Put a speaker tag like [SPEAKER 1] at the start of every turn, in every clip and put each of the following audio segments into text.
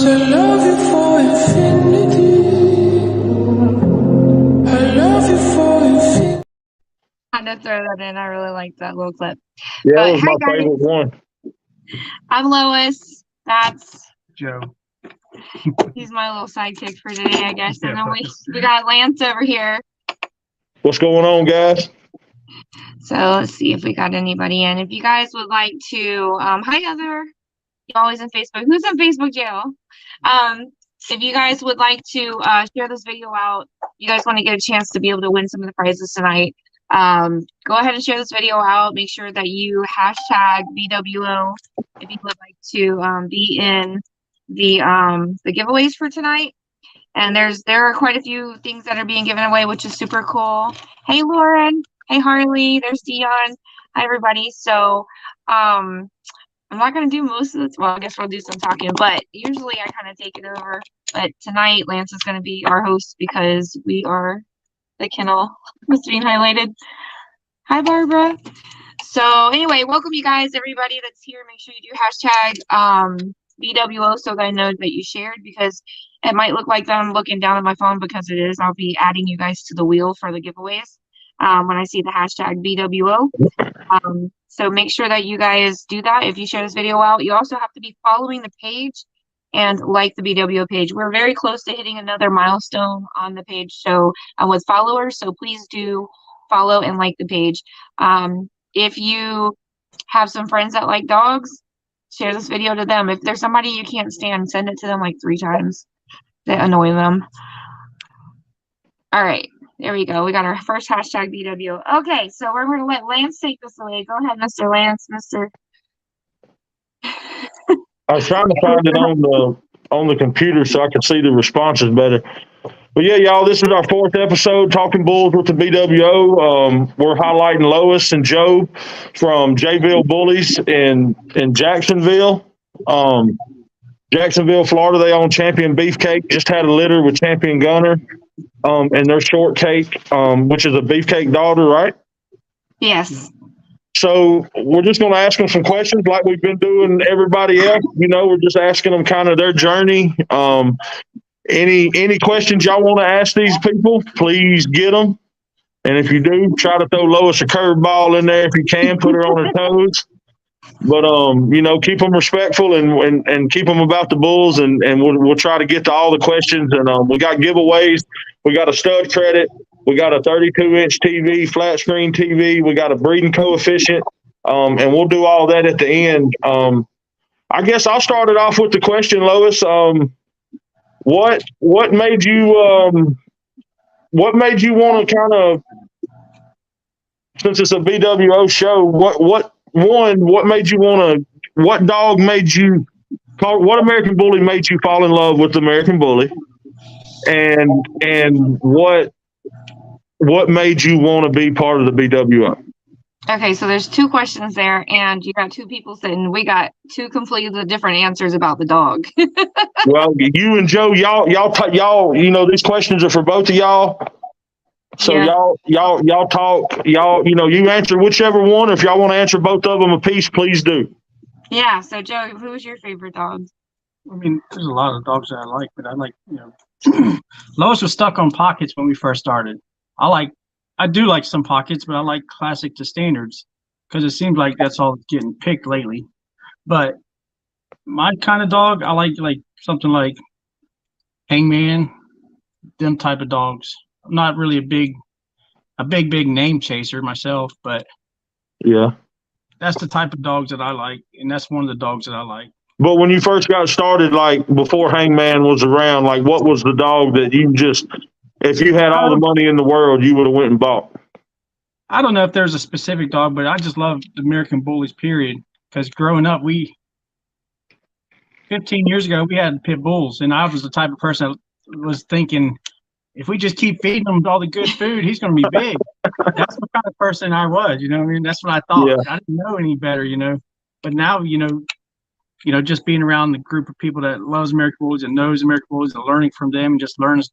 [SPEAKER 1] I love you for infinity. I love you for infinity.
[SPEAKER 2] I had to throw that in. I really like that little clip.
[SPEAKER 3] Yeah, that
[SPEAKER 2] But
[SPEAKER 3] was
[SPEAKER 2] hi,
[SPEAKER 3] my
[SPEAKER 2] guys.
[SPEAKER 3] favorite one.
[SPEAKER 2] I'm Lois. That's
[SPEAKER 4] Joe.
[SPEAKER 2] he's my little sidekick for today, I guess. And
[SPEAKER 4] Yeah,
[SPEAKER 2] then we got Lance over here.
[SPEAKER 3] What's going on, guys?
[SPEAKER 2] So let's see if we got anybody in. If you guys would like to, hi Heather. You're always on Facebook. Who's in Facebook jail? If you guys would like to share this video out, you guys want to get a chance to be able to win some of the prizes tonight. Go ahead and share this video out. Make sure that you hashtag BWO if you would like to be in the giveaways for tonight. And there are quite a few things that are being given away, which is super cool. Hey Lauren. Hey Harley. There's Dion. Hi everybody. So I'm not going to do most of this. Well, I guess we'll do some talking, but usually I kind of take it over. But tonight, Lance is going to be our host because we are the kennel that's being highlighted. Hi, Barbara. So anyway, welcome you guys, everybody that's here. Make sure you do hashtag BWO so that I know that you shared, because it might look like that I'm looking down at my phone, because it is. I'll be adding you guys to the wheel for the giveaways when I see the hashtag BWO. So make sure that you guys do that if you share this video out. You also have to be following the page and like the BWO page. We're very close to hitting another milestone on the page, so with followers. So please do follow and like the page. If you have some friends that like dogs, share this video to them. If there's somebody you can't stand, send it to them like 3 times to annoy them. All right. There we go. We got our first hashtag BWO. Okay, so we're going to let Lance take this away. Go ahead, Mr. Lance.
[SPEAKER 3] I was trying to find it on the computer so I could see the responses better. But yeah, y'all, this is our 4th episode, Talking Bulls with the BWO. We're highlighting Lois and Joe from J.Ville Bullies in Jacksonville. Jacksonville, Florida. They own Champion Beefcake. Just had a litter with Champion Gunner. And their shortcake, which is a beefcake daughter, right? Yes. So we're just going to ask them some questions like we've been doing everybody else. You know, we're just asking them kind of their journey. Any questions y'all want to ask these people, please get them. And if you do, try to throw Lois a curveball in there if you can, put her on her toes. But you know, keep them respectful and keep them about the Bulls, and we'll try to get to all the questions. And we got giveaways. We got a stud credit. We got a 32-inch TV, flat screen TV. We got a breeding coefficient, and we'll do all that at the end. I guess I'll start it off with the question, Lois. What made you want to kind of, since it's a BWO show, what made you want to, what dog made you, what American Bully made you fall in love with the American Bully? And what made you want to be part of the BWO?
[SPEAKER 2] Okay, so there's 2 questions there, and you got 2 people sitting. We got 2 completely different answers about the dog.
[SPEAKER 3] Well, you and Joe, y'all, you know, these questions are for both of y'all. So yeah. y'all talk, you know, you answer whichever one. If y'all want to answer both of them a piece, please do. Yeah. So Joe, who's your favorite dog?
[SPEAKER 4] I mean, there's a lot of dogs that I like, but I like, you know, Lois was stuck on pockets when we first started. I do like some pockets, but I like classic to standards because it seems like that's all that's getting picked lately. But my kind of dog, I like something like Hangman, them type of dogs. I'm not really a big name chaser myself, but
[SPEAKER 3] yeah,
[SPEAKER 4] that's the type of dogs that I like, and that's one of the dogs that I like.
[SPEAKER 3] But when you first got started, like before Hangman was around, like what was the dog that you just, if you had all the money in the world, you would have went and bought?
[SPEAKER 4] I don't know if there's a specific dog, but I just love the American Bullies, period. Because growing up, 15 years ago, we had pit bulls, and I was the type of person that was thinking, if we just keep feeding him all the good food, he's going to be big. That's the kind of person I was, you know what I mean? That's what I thought. Yeah. I didn't know any better, you know. But now, you know, just being around the group of people that loves American Bullies and knows American Bullies and learning from them and just learning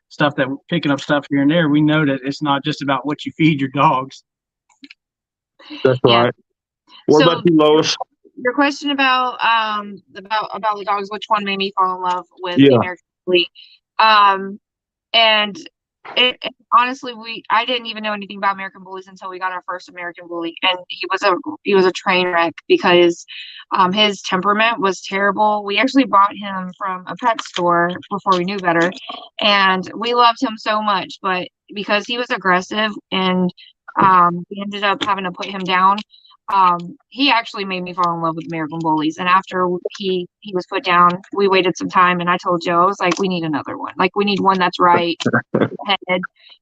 [SPEAKER 4] stuff, that picking up stuff here and there, we know that it's not just about what you feed your dogs.
[SPEAKER 3] That's right. What about you, Lois?
[SPEAKER 2] your question about the dogs, which one made me fall in love with the
[SPEAKER 3] Yeah.
[SPEAKER 2] American Bully? And it honestly, I didn't even know anything about American Bullies until we got our first American Bully, and he was a train wreck because his temperament was terrible. We actually bought him from a pet store before we knew better, and we loved him so much, but because he was aggressive and we ended up having to put him down. He actually made me fall in love with American Bullies. And after he was put down, we waited some time, and I told Joe, I was like, we need another one. Like, we need one that's right, head,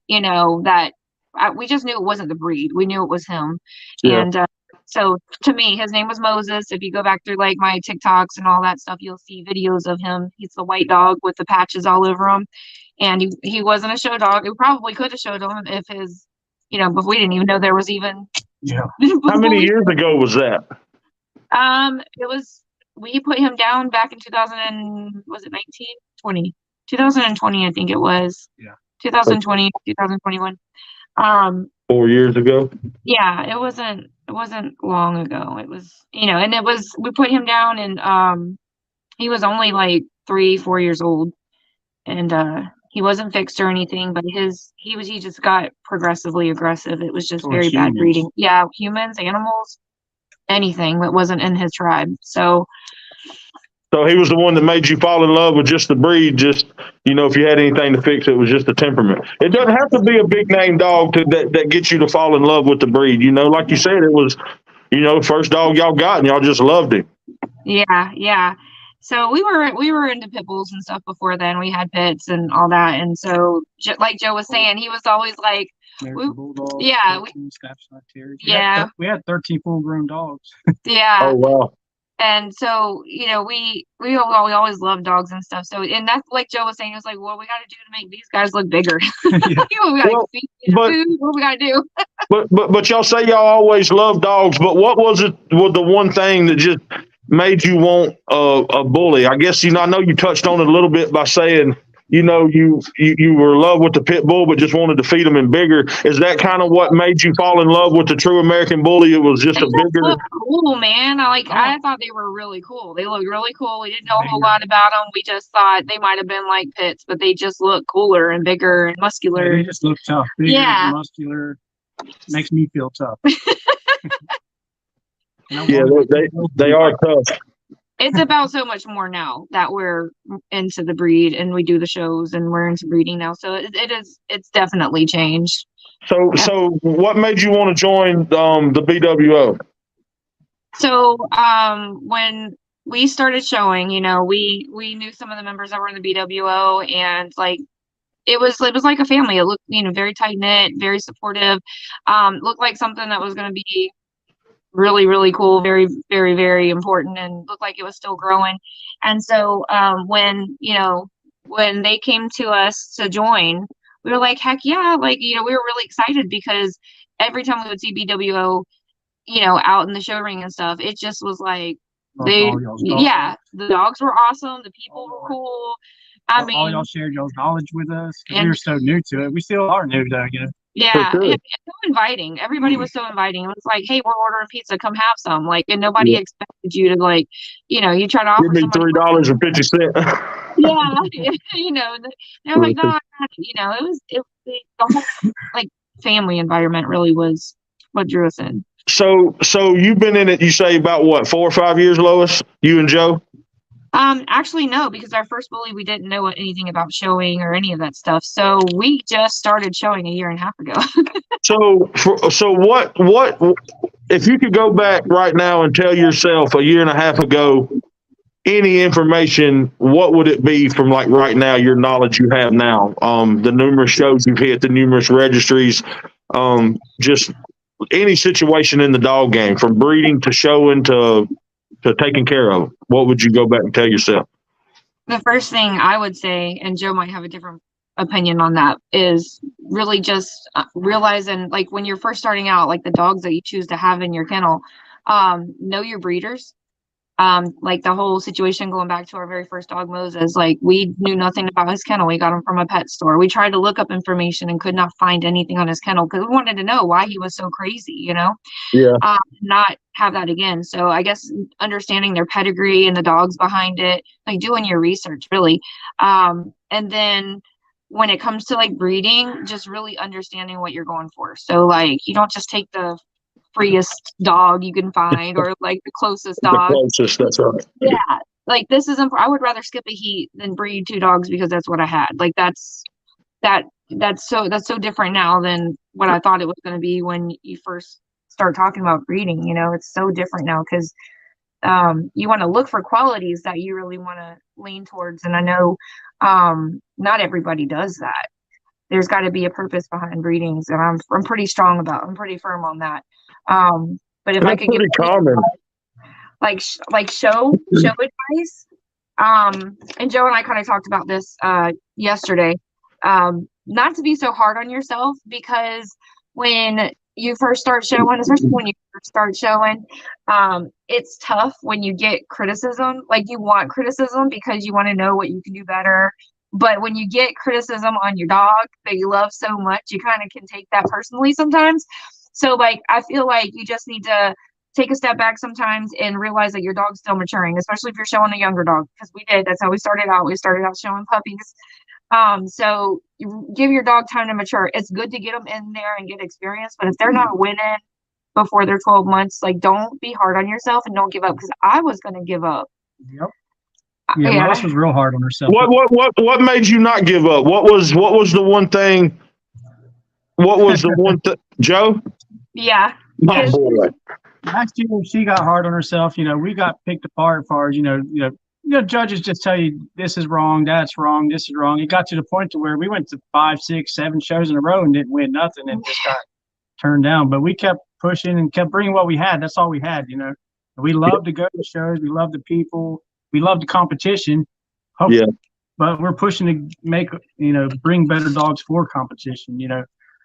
[SPEAKER 2] that we just knew it wasn't the breed. We knew it was him.
[SPEAKER 3] Yeah.
[SPEAKER 2] And so to me, his name was Moses. If you go back through like my TikToks and all that stuff, you'll see videos of him. He's the white dog with the patches all over him. And he wasn't a show dog. We probably could have showed him if but we didn't even know there was even.
[SPEAKER 4] Yeah.
[SPEAKER 3] How many years ago was that?
[SPEAKER 2] We put him down back in 2000 and was it 2020, I think it was.
[SPEAKER 4] Yeah.
[SPEAKER 2] 2020, 2021.
[SPEAKER 3] 4 years ago.
[SPEAKER 2] Yeah, it wasn't long ago. It was, and we put him down, and he was only like 3-4 years old, and he wasn't fixed or anything, but he just got progressively aggressive. It was just very bad breeding. Yeah, humans, animals, anything that wasn't in his tribe. So
[SPEAKER 3] he was the one that made you fall in love with just the breed. Just, if you had anything to fix, it was just the temperament. It doesn't have to be a big name dog that gets you to fall in love with the breed. Like you said, it was, first dog y'all got and y'all just loved him.
[SPEAKER 2] Yeah, yeah. So we were into pit bulls and stuff before then. We had pits and all that, and so like Joe was saying, he was always like,
[SPEAKER 4] yeah, we had 13 full-grown dogs.
[SPEAKER 2] Yeah.
[SPEAKER 3] Oh wow.
[SPEAKER 2] And so we always loved dogs and stuff. So and that's like Joe was saying, it was like, what we got to do to make these guys look bigger? What we got to do?
[SPEAKER 3] but y'all say y'all always loved dogs. But what was the one thing that just made you want a bully? I guess I know you touched on it a little bit by saying you were in love with the pit bull, but just wanted to feed them and bigger. Is that kind of what made you fall in love with the true American Bully? It was just a bigger.
[SPEAKER 2] Cool, man. I thought they were really cool. They looked really cool. We didn't know a whole lot about them. We just thought they might have been like pits, but they just look cooler and bigger and muscular.
[SPEAKER 4] Yeah, they just look tough. Bigger, muscular. Makes me feel tough.
[SPEAKER 3] Yeah, they are tough.
[SPEAKER 2] It's about so much more now that we're into the breed and we do the shows and we're into breeding now. So it's definitely changed.
[SPEAKER 3] So what made you want to join the BWO?
[SPEAKER 2] So when we started showing, we knew some of the members that were in the BWO, and like it was like a family. It looked, very tight knit, very supportive. Looked like something that was going to be really, really cool, very, very, very important, and looked like it was still growing. And so when they came to us to join, we were like, heck yeah, like, we were really excited because every time we would see BWO, out in the show ring and stuff, it just was like the dogs were awesome, the people were cool. I mean,
[SPEAKER 4] all y'all shared y'all's knowledge with us. We were so new to it. We still are new though,
[SPEAKER 2] Yeah, it's so inviting. Everybody was so inviting. It was like, hey, we're ordering pizza, come have some. Like, and nobody expected you to you try to offer
[SPEAKER 3] give me $3.50.
[SPEAKER 2] Yeah, they're like, no, it was the whole family environment really was what drew us in.
[SPEAKER 3] So you've been in it, you say about what, 4 or 5 years, Lois? You and Joe?
[SPEAKER 2] Actually, no, because our first bully, we didn't know anything about showing or any of that stuff. So we just started showing a year and a half ago.
[SPEAKER 3] So what, if you could go back right now and tell yourself a year and a half ago, any information, what would it be from like right now, your knowledge you have now? The numerous shows you've hit, the numerous registries, just any situation in the dog game, from breeding to showing to taking care of, what would you go back and tell yourself?
[SPEAKER 2] The first thing I would say, and Joe might have a different opinion on that, is really just realizing, like, when you're first starting out, like the dogs that you choose to have in your kennel, know your breeders. Like the whole situation going back to our very first dog, Moses, like we knew nothing about his kennel. We got him from a pet store. We tried to look up information and could not find anything on his kennel because we wanted to know why he was so crazy, you know?
[SPEAKER 3] Yeah.
[SPEAKER 2] Not have that again. So I guess understanding their pedigree and the dogs behind it, like doing your research really. And then when it comes to like breeding, just really understanding what you're going for. So like you don't just take the freest dog you can find or like the closest dog.
[SPEAKER 3] The closest, that's right.
[SPEAKER 2] Yeah, like this isn't. I would rather skip a heat than breed 2 dogs because that's what I had. Like that's so different now than what I thought it was going to be when you first start talking about breeding. You know, it's so different now because you want to look for qualities that you really want to lean towards, and I know not everybody does that. There's got to be a purpose behind breedings, and I'm pretty strong about. I'm pretty firm on that. But if I could give
[SPEAKER 3] common.
[SPEAKER 2] like show advice, and Joe and I kind of talked about this yesterday, not to be so hard on yourself, because when you first start showing, especially when you first start showing, it's tough when you get criticism. Like you want criticism because you want to know what you can do better. But when you get criticism on your dog that you love so much, you kind of can take that personally sometimes. So like, I feel like you just need to take a step back sometimes and realize that your dog's still maturing, especially if you're showing a younger dog, because we did. That's how we started out. We started out showing puppies. So you give your dog time to mature. It's good to get them in there and get experience, but if they're not winning before they're 12 months, like don't be hard on yourself and don't give up, because I was going to give up.
[SPEAKER 4] Yep. Yeah, Lois was real hard on herself.
[SPEAKER 3] What made you not give up? What was the one thing? What was the one thing, Joe?
[SPEAKER 2] Yeah.
[SPEAKER 3] My boy.
[SPEAKER 4] Last year she got hard on herself. You know, we got picked apart as far as, you know, judges just tell you this is wrong, that's wrong, this is wrong. It got to the point to where we went to 5, 6, 7 shows in a row and didn't win nothing and just got turned down. But we kept pushing and kept bringing what we had. That's all we had, you know. We love to go to shows. We love the people. We love the competition.
[SPEAKER 3] Yeah.
[SPEAKER 4] But we're pushing to make, you know, bring better dogs for competition, you know.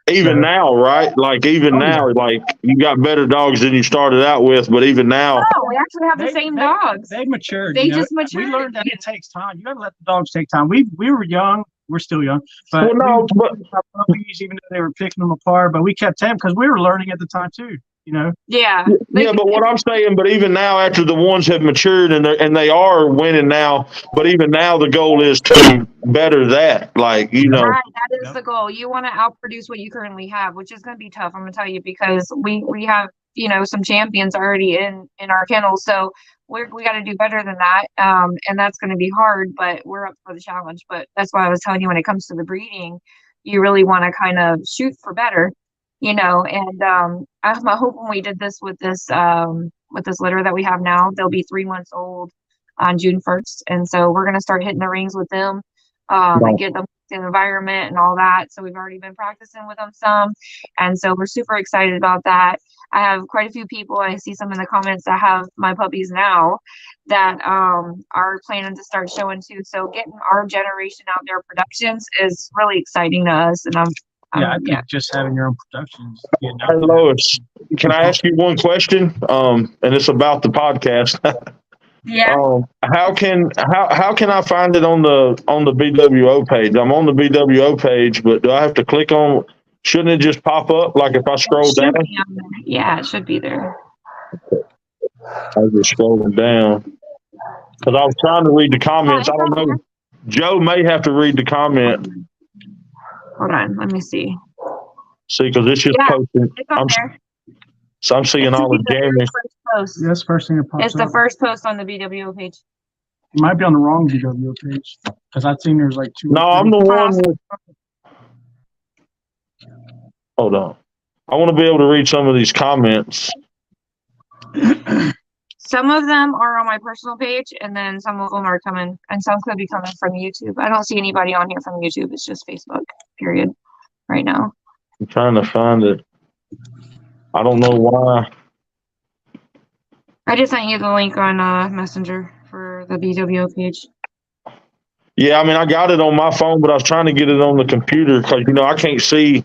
[SPEAKER 3] Even now, right? Like even now, like you got better dogs than you started out with, but even now.
[SPEAKER 2] Oh, we actually have the same dogs.
[SPEAKER 4] They matured.
[SPEAKER 2] They just matured.
[SPEAKER 4] We learned that it takes time. You got to let the dogs take time. We were young. We're still young. But puppies, even though they were picking them apart, but we kept them because we were learning at the time too. You know.
[SPEAKER 2] Yeah.
[SPEAKER 3] Yeah, but what I'm saying, but even now, after the ones have matured and they are winning now, but even now the goal is to better that, like, you know.
[SPEAKER 2] Right, that is the goal. You want to outproduce what you currently have, which is going to be tough. I'm going to tell you, because we have, you know, some champions already in our kennel, so we got to do better than that, and that's going to be hard. But we're up for the challenge. But that's why I was telling you, when it comes to the breeding, you really want to kind of shoot for better. You know, and I'm hoping we did this with this litter that we have now. They'll be 3 months old on June 1st, and so we're gonna start hitting the rings with them, and get them in the environment and all that. So we've already been practicing with them some, and so we're super excited about that. I have quite a few people. I see some in the comments that have my puppies now that are planning to start showing too. So getting our generation out there, productions, is really exciting to us, and
[SPEAKER 4] I think just having your own productions.
[SPEAKER 3] Hey, Lois, can I ask you one question? And it's about the podcast.
[SPEAKER 2] Yeah.
[SPEAKER 3] How can I find it on the BWO page? I'm on the BWO page, but do I have to click on? Shouldn't it just pop up like if I scroll down?
[SPEAKER 2] Yeah, it should be there.
[SPEAKER 3] I was just scrolling down because I was trying to read the comments. I don't know. Joe may have to read the comment.
[SPEAKER 2] Hold on, let me see.
[SPEAKER 3] See, because it's just posting. I'm seeing all the damage.
[SPEAKER 4] That's the first thing that pops up.
[SPEAKER 2] It's the first post on the BWO page.
[SPEAKER 4] You might be on the wrong BWO page because I've seen there's like 2.
[SPEAKER 3] No, I'm the one with. Hold on. I want to be able to read some of these comments.
[SPEAKER 2] Some of them are on my personal page, and then some of them are coming, and some could be coming from YouTube. I don't see anybody on here from YouTube. It's just Facebook, period, right now.
[SPEAKER 3] I'm trying to find it. I don't know why.
[SPEAKER 2] I just sent you the link on Messenger for the BWO page.
[SPEAKER 3] Yeah, I mean, I got it on my phone, but I was trying to get it on the computer because, you know, I can't see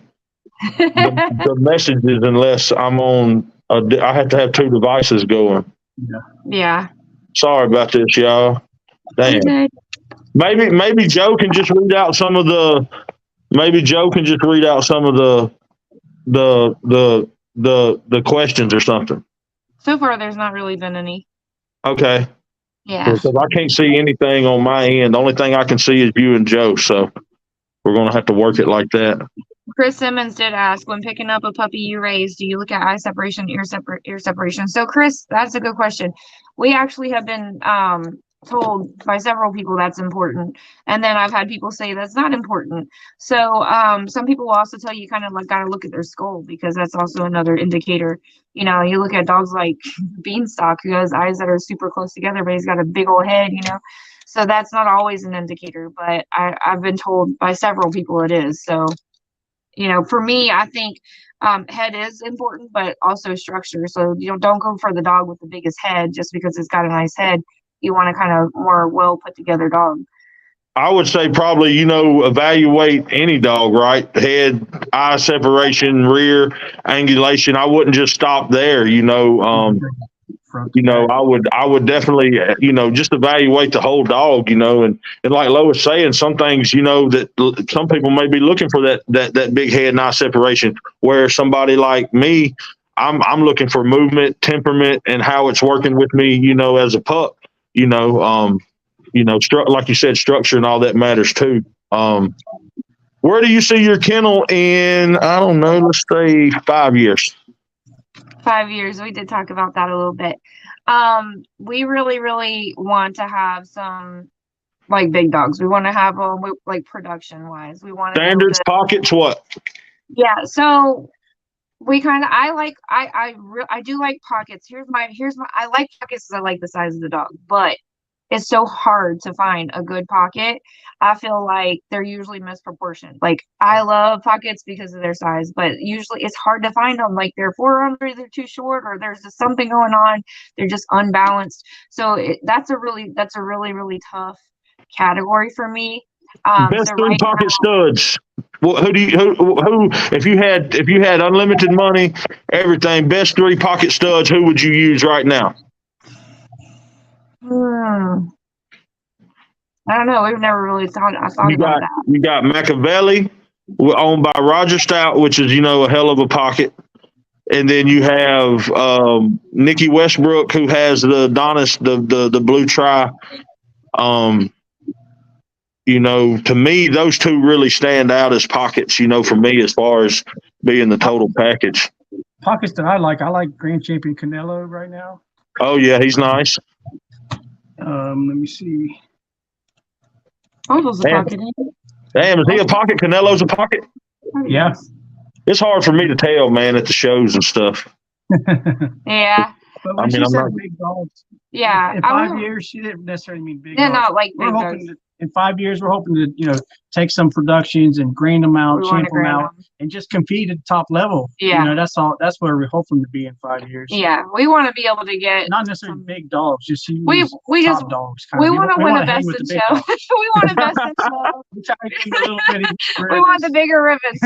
[SPEAKER 3] the messages unless I'm on. I have to have 2 devices going.
[SPEAKER 2] Yeah.
[SPEAKER 3] Sorry about this, y'all. Damn.
[SPEAKER 2] Okay.
[SPEAKER 3] Maybe Joe can just read out some of the. Maybe Joe can just read out some of the questions or something.
[SPEAKER 2] So far, there's not really been any.
[SPEAKER 3] Okay.
[SPEAKER 2] Yeah.
[SPEAKER 3] Because I can't see anything on my end. The only thing I can see is you and Joe. So we're gonna have to work it like that.
[SPEAKER 2] Chris Simmons did ask, when picking up a puppy you raise, do you look at eye separation, ear separation? So Chris, that's a good question. We actually have been told by several people that's important, and then I've had people say that's not important. So some people will also tell you kind of like gotta look at their skull, because that's also another indicator. You know, you look at dogs like Beanstalk, who has eyes that are super close together, but he's got a big old head, you know. So that's not always an indicator, but I've been told by several people it is. So, you know, for me, I think head is important, but also structure. So, you know, don't go for the dog with the biggest head just because it's got a nice head. You want a kind of more well put together dog.
[SPEAKER 3] I would say probably, you know, evaluate any dog, right? Head, eye separation, rear angulation. I wouldn't just stop there, you know. You know, I would definitely, you know, just evaluate the whole dog, you know, and like Lois saying, some things, you know, that some people may be looking for that big head and eye separation, where somebody like me, I'm looking for movement, temperament, and how it's working with me, you know, as a pup, you know, like you said, structure and all that matters too. Where do you see your kennel in, I don't know, let's say 5 years?
[SPEAKER 2] 5 years. We did talk about that a little bit. We really, really want to have some like big dogs. We want to have them like production wise. We want
[SPEAKER 3] standards, pockets, what?
[SPEAKER 2] Yeah. So we kind of, I do like pockets. Here's my, I like pockets because I like the size of the dog, but it's so hard to find a good pocket. I feel like they're usually misproportioned. Like, I love pockets because of their size, but usually it's hard to find them. Like, their forearms are either too short or there's just something going on. They're just unbalanced. So that's a really, really tough category for me.
[SPEAKER 3] Best three pocket studs. Well, who if you had unlimited money, everything, best 3 pocket studs, who would you use right now?
[SPEAKER 2] I don't know. We've never really thought about that.
[SPEAKER 3] You got Machiavelli, owned by Roger Stout, which is, you know, a hell of a pocket. And then you have Nikki Westbrook, who has the Adonis, the blue tri. You know, to me, those 2 really stand out as pockets, you know, for me, as far as being the total package.
[SPEAKER 4] Pockets that I like Grand Champion Canelo right now.
[SPEAKER 3] Oh, yeah, he's nice.
[SPEAKER 4] Let me see.
[SPEAKER 2] Almost a pocket.
[SPEAKER 3] Damn, is he a pocket? Canelo's a pocket?
[SPEAKER 4] Yeah.
[SPEAKER 3] It's hard for me to tell, man, at the shows and stuff.
[SPEAKER 2] Yeah.
[SPEAKER 4] But when she said big dogs,
[SPEAKER 2] yeah,
[SPEAKER 4] in 5 years, she didn't necessarily mean big
[SPEAKER 2] they're
[SPEAKER 4] dogs.
[SPEAKER 2] not like big dogs.
[SPEAKER 4] In 5 years, we're hoping to, you know, take some productions and grain them out, champ them out, and just compete at the top level.
[SPEAKER 2] Yeah.
[SPEAKER 4] You know, that's all. That's where we're hoping to be in 5 years.
[SPEAKER 2] Yeah, we want to be able to get
[SPEAKER 4] not necessarily big dogs, just
[SPEAKER 2] we just
[SPEAKER 4] top dogs.
[SPEAKER 2] We want to win a best in show. We want a best in show. We want the bigger ribbons.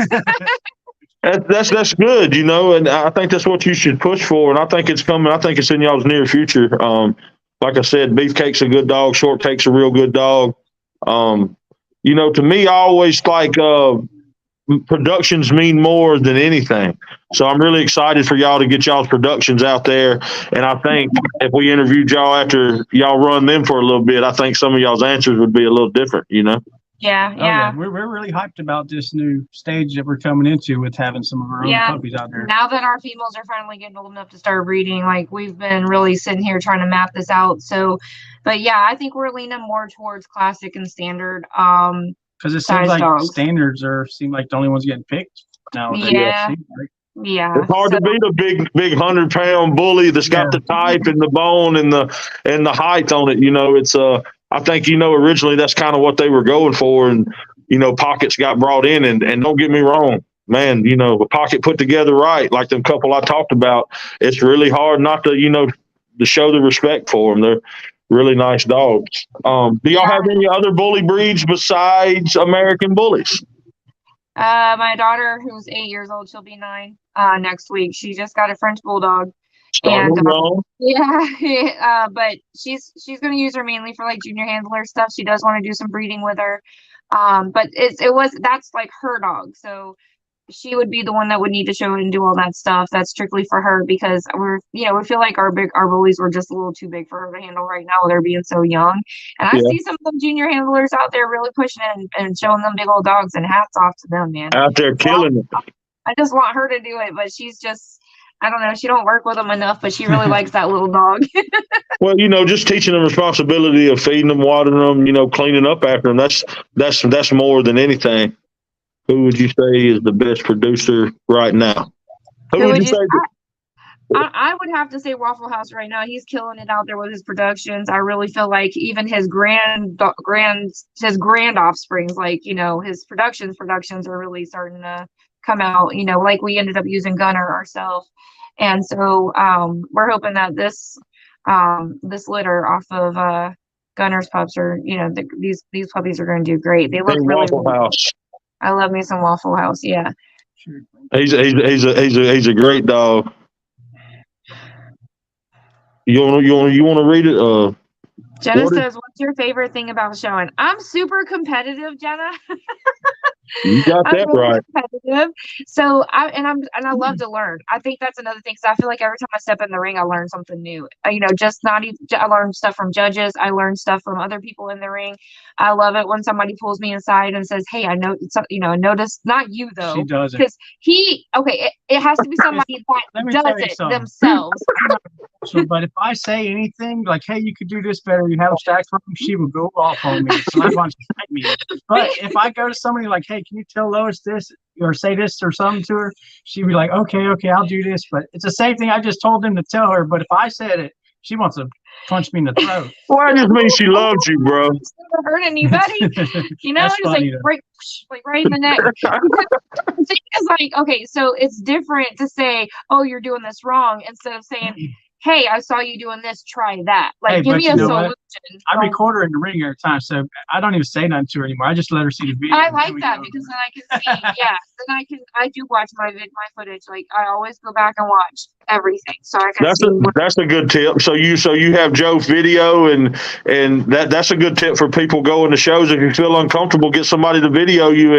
[SPEAKER 3] That's good, you know, and I think that's what you should push for, and I think it's coming. I think it's in y'all's near future. Like I said, Beefcake's a good dog. Shortcake's a real good dog. You know, to me, I always like productions mean more than anything. So I'm really excited for y'all to get y'all's productions out there. And I think if we interviewed y'all after y'all run them for a little bit, I think some of y'all's answers would be a little different, you know?
[SPEAKER 2] Yeah.
[SPEAKER 4] Oh, yeah. We're really hyped about this new stage that we're coming into with having some of our own puppies out there.
[SPEAKER 2] Now that our females are finally getting old enough to start breeding, like, we've been really sitting here trying to map this out. So, but yeah, I think we're leaning more towards classic and standard.
[SPEAKER 4] Because it seems like standards seem like the only ones getting picked nowadays.
[SPEAKER 2] Yeah.
[SPEAKER 3] It's hard to beat a big 100-pound bully that's got the type and the bone and the height on it. You know, it's I think, you know, originally that's kind of what they were going for, and, you know, pockets got brought in, and don't get me wrong, man, you know, a pocket put together right, like the couple I talked about, it's really hard not to, you know, to show the respect for them. They're really nice dogs. Do y'all have any other bully breeds besides American Bullies?
[SPEAKER 2] My daughter, who's 8 years old, she'll be 9 next week. She just got a French Bulldog, And
[SPEAKER 3] Starting wrong.
[SPEAKER 2] yeah, but she's going to use her mainly for like junior handler stuff. She does want to do some breeding with her. But that's like her dog. So she would be the one that would need to show it and do all that stuff. That's strictly for her because we feel like our bullies were just a little too big for her to handle right now with her being so young. And I see some of them junior handlers out there really pushing it and showing them big old dogs, and hats off to them, man.
[SPEAKER 3] Out there killing it.
[SPEAKER 2] I just want her to do it, but she's just, I don't know, she don't work with them enough, but she really likes that little dog.
[SPEAKER 3] Well, just teaching them responsibility of feeding them, watering them, cleaning up after them. That's more than anything. Who would you say is the best producer right now? Who would you say?
[SPEAKER 2] I would have to say Waffle House right now. He's killing it out there with his productions. I really feel like even his grand offsprings, like, his productions are really starting to come out, like we ended up using Gunner ourselves. And so we're hoping that this litter off of Gunner's pups are, these puppies are going to do great. They look really
[SPEAKER 3] Waffle House.
[SPEAKER 2] I love me some Waffle House. Yeah.
[SPEAKER 3] He's a great dog. You want to read it?
[SPEAKER 2] Jenna says, "What's your favorite thing about showing?" I'm super competitive, Jenna.
[SPEAKER 3] You got that right.
[SPEAKER 2] Competitive. So I love to learn. I think that's another thing. So I feel like every time I step in the ring, I learn something new. Just not even, I learn stuff from judges. I learn stuff from other people in the ring. I love it when somebody pulls me aside and says, "Hey, I know, notice not you though."
[SPEAKER 4] She doesn't.
[SPEAKER 2] Because it has to be somebody that does it themselves.
[SPEAKER 4] So, but if I say anything like, "Hey, you could do this better," you have a stack for me, she will go off on me. So I want to fight me. But if I go to somebody like, "Hey, can you tell Lois this or say this or something to her?" She'd be like, okay, I'll do this. But it's the same thing I just told them to tell her. But if I said it, she wants to punch me in the throat.
[SPEAKER 3] Well, that just means she loves you, bro.
[SPEAKER 2] It's never hurt anybody. It's like right in the neck. The thing is, like, okay, so it's different to say, "Oh, you're doing this wrong," instead of saying, "Hey, I saw you doing this, try that." Like, give me a solution.
[SPEAKER 4] I record her in the ring every time, so I don't even say nothing to her anymore. I just let her see the video.
[SPEAKER 2] I like that because then I can see, then I do watch my footage. Like, I always go back and watch everything, so I can see.
[SPEAKER 3] That's a good tip. So you have Joe's video, and that's a good tip for people going to shows. If you feel uncomfortable, get somebody to video you,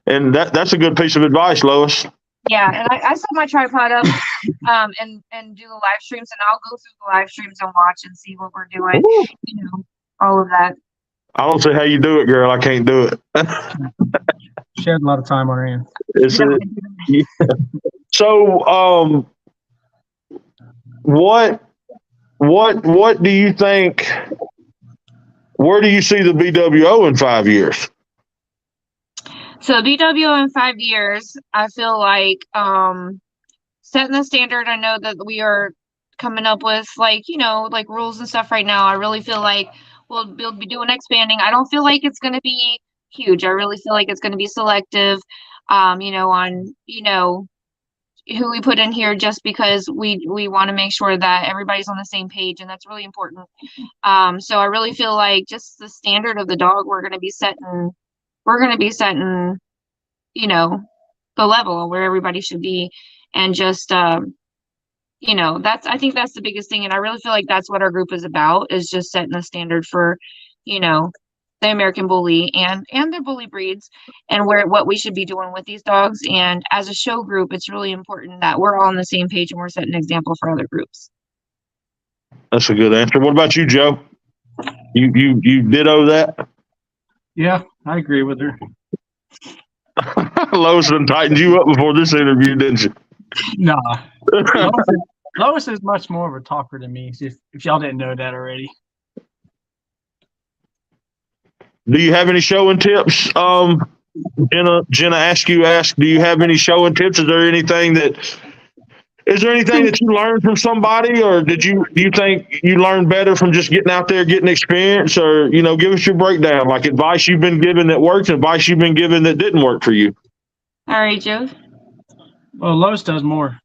[SPEAKER 3] and that's a good piece of advice, Lois.
[SPEAKER 2] Yeah, and I set my tripod up and do the live streams, and I'll go through the live streams and watch and see what we're doing. All of that.
[SPEAKER 3] I don't see how you do it, girl. I can't do it.
[SPEAKER 4] She had a lot of time on her hands.
[SPEAKER 3] Yeah. So, what do you think? Where do you see the BWO in 5 years?
[SPEAKER 2] So BWO in 5 years, I feel like setting the standard. I know that we are coming up with like rules and stuff right now. I really feel like we'll be doing expanding. I don't feel like it's going to be huge. I really feel like it's going to be selective, on who we put in here, just because we want to make sure that everybody's on the same page, and that's really important. So I really feel like just the standard of the dog we're going to be setting, the level where everybody should be, and just I think that's the biggest thing, and I really feel like that's what our group is about, is just setting the standard for the American Bully and their bully breeds, and what we should be doing with these dogs. And as a show group, it's really important that we're all on the same page and we're setting an example for other groups.
[SPEAKER 3] That's a good answer. What about you, Joe? You ditto that?
[SPEAKER 4] Yeah, I agree with her.
[SPEAKER 3] Lois done tightened you up before this interview, didn't she?
[SPEAKER 4] Nah. Lois is much more of a talker than me, if y'all didn't know that already.
[SPEAKER 3] Do you have any showing tips? Jenna asked, do you have any showing tips? Is there anything that you learned from somebody, or do you think you learned better from just getting out there, getting experience, or, give us your breakdown, like advice you've been given that worked, advice you've been given that didn't work for you?
[SPEAKER 2] All right, Joe.
[SPEAKER 4] Well, Lois does more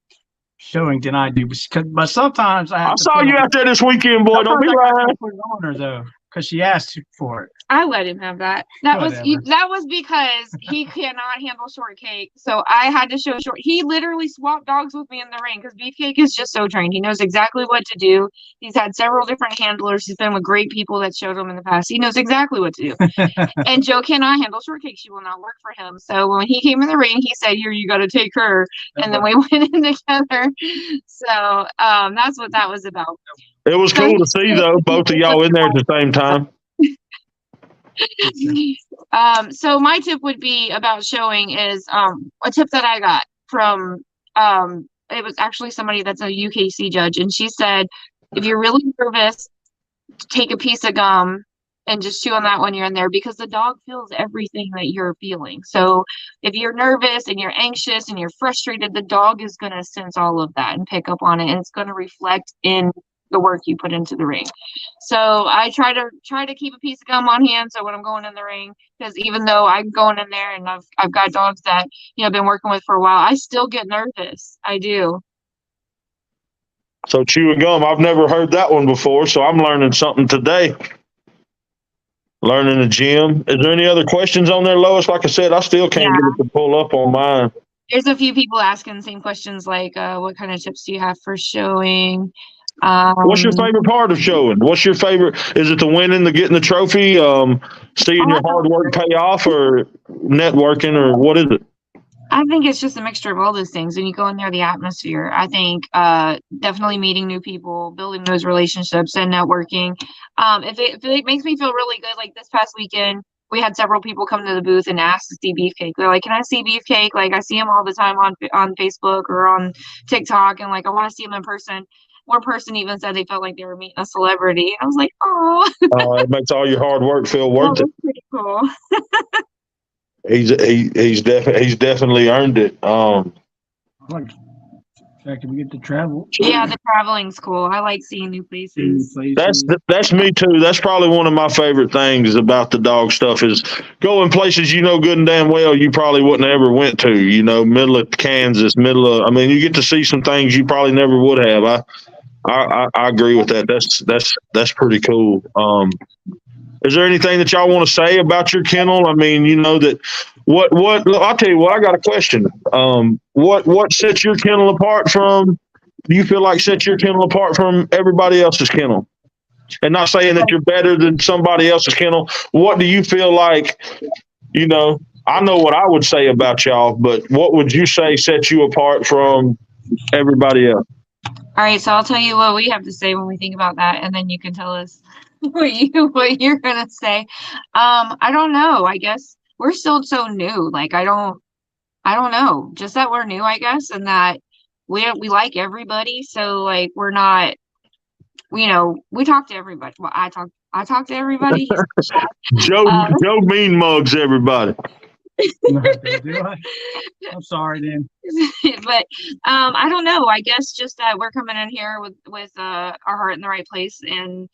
[SPEAKER 4] showing than I do, but sometimes I saw
[SPEAKER 3] you out there this weekend, boy. Don't be lying.
[SPEAKER 4] Put it on her though. because she asked for it.
[SPEAKER 2] I let him have that. That
[SPEAKER 4] Whatever.
[SPEAKER 2] was because he cannot handle shortcake. So I had to show short. He literally swapped dogs with me in the ring because Beefcake is just so trained. He knows exactly what to do. He's had several different handlers. He's been with great people that showed him in the past. He knows exactly what to do. And Joe cannot handle shortcake. She will not work for him. So when he came in the ring, he said, "Here, you got to take her." And then we went in together. So that's what that was about.
[SPEAKER 3] It was cool to see, though, both of y'all in there at the same time.
[SPEAKER 2] So my tip would be about showing is a tip that I got from it was actually somebody that's a UKC judge, and she said if you're really nervous, take a piece of gum and just chew on that when you're in there, because the dog feels everything that you're feeling. So if you're nervous and you're anxious and you're frustrated, the dog is going to sense all of that and pick up on it, and it's going to reflect in the work you put into the ring. So I try to keep a piece of gum on hand, so when I'm going in the ring, because even though I'm going in there and I've got dogs that I've been working with for a while, I still get nervous. I do.
[SPEAKER 3] So chewing gum, I've never heard that one before, so I'm learning something today. Learning the gym. Is there any other questions on there, Lois? Like I said, I still can't get it to pull up on mine.
[SPEAKER 2] There's a few people asking the same questions, like what kind of tips do you have for showing? What's
[SPEAKER 3] your favorite part of showing? What's your favorite? Is it the winning, the getting the trophy, seeing your hard work pay off, or networking, or what is it?
[SPEAKER 2] I think it's just a mixture of all those things. When you go in there, the atmosphere, I think definitely meeting new people, building those relationships and networking. If it makes me feel really good, like this past weekend, we had several people come to the booth and ask to see Beefcake. They're like, "Can I see Beefcake? Like, I see him all the time on Facebook or on TikTok, and like I want to see him in person." One person even said they felt like they were meeting a celebrity. I was like, "Oh."
[SPEAKER 3] It makes all your hard work feel worth it.
[SPEAKER 2] Pretty cool.
[SPEAKER 3] He's definitely earned it.
[SPEAKER 4] I like the fact that we get to travel.
[SPEAKER 2] Yeah, the traveling's cool. I like seeing new places.
[SPEAKER 3] That's me too. That's probably one of my favorite things about the dog stuff is going places good and damn well you probably wouldn't have ever went to. Middle of Kansas, you get to see some things you probably never would have. I agree with that. That's pretty cool. Is there anything that y'all want to say about your kennel? I mean, that what I'll tell you what, I got a question. What sets your kennel apart from, do you feel like sets your kennel apart from everybody else's kennel? And not saying that you're better than somebody else's kennel. What do you feel like, I know what I would say about y'all, but what would you say sets you apart from everybody else?
[SPEAKER 2] All right, so I'll tell you what we have to say when we think about that, and then you can tell us what you're gonna say. I don't know. I guess we're still so new. Like I don't know. Just that we're new, I guess, and that we like everybody. So like we're not, we talk to everybody. Well, I talk to everybody.
[SPEAKER 3] Joe mean mugs everybody.
[SPEAKER 4] Do I? I'm sorry, then.
[SPEAKER 2] But I don't know. I guess just that we're coming in here with our heart in the right place, and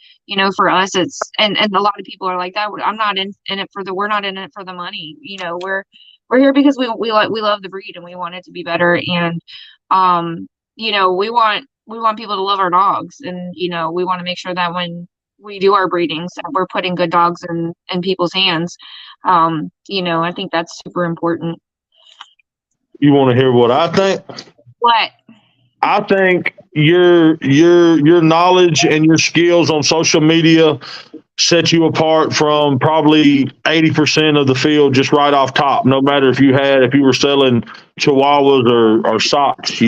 [SPEAKER 2] for us, it's and a lot of people are like that. I'm not in it for we're not in it for the money. We're here because we love the breed and we want it to be better, and we want people to love our dogs, and we want to make sure that when we do our breedings that we're putting good dogs in people's hands. I think that's super important.
[SPEAKER 3] You want to hear what I think?
[SPEAKER 2] What?
[SPEAKER 3] I think your knowledge and your skills on social media set you apart from probably 80% of the field just right off top, no matter if you were selling chihuahuas or socks,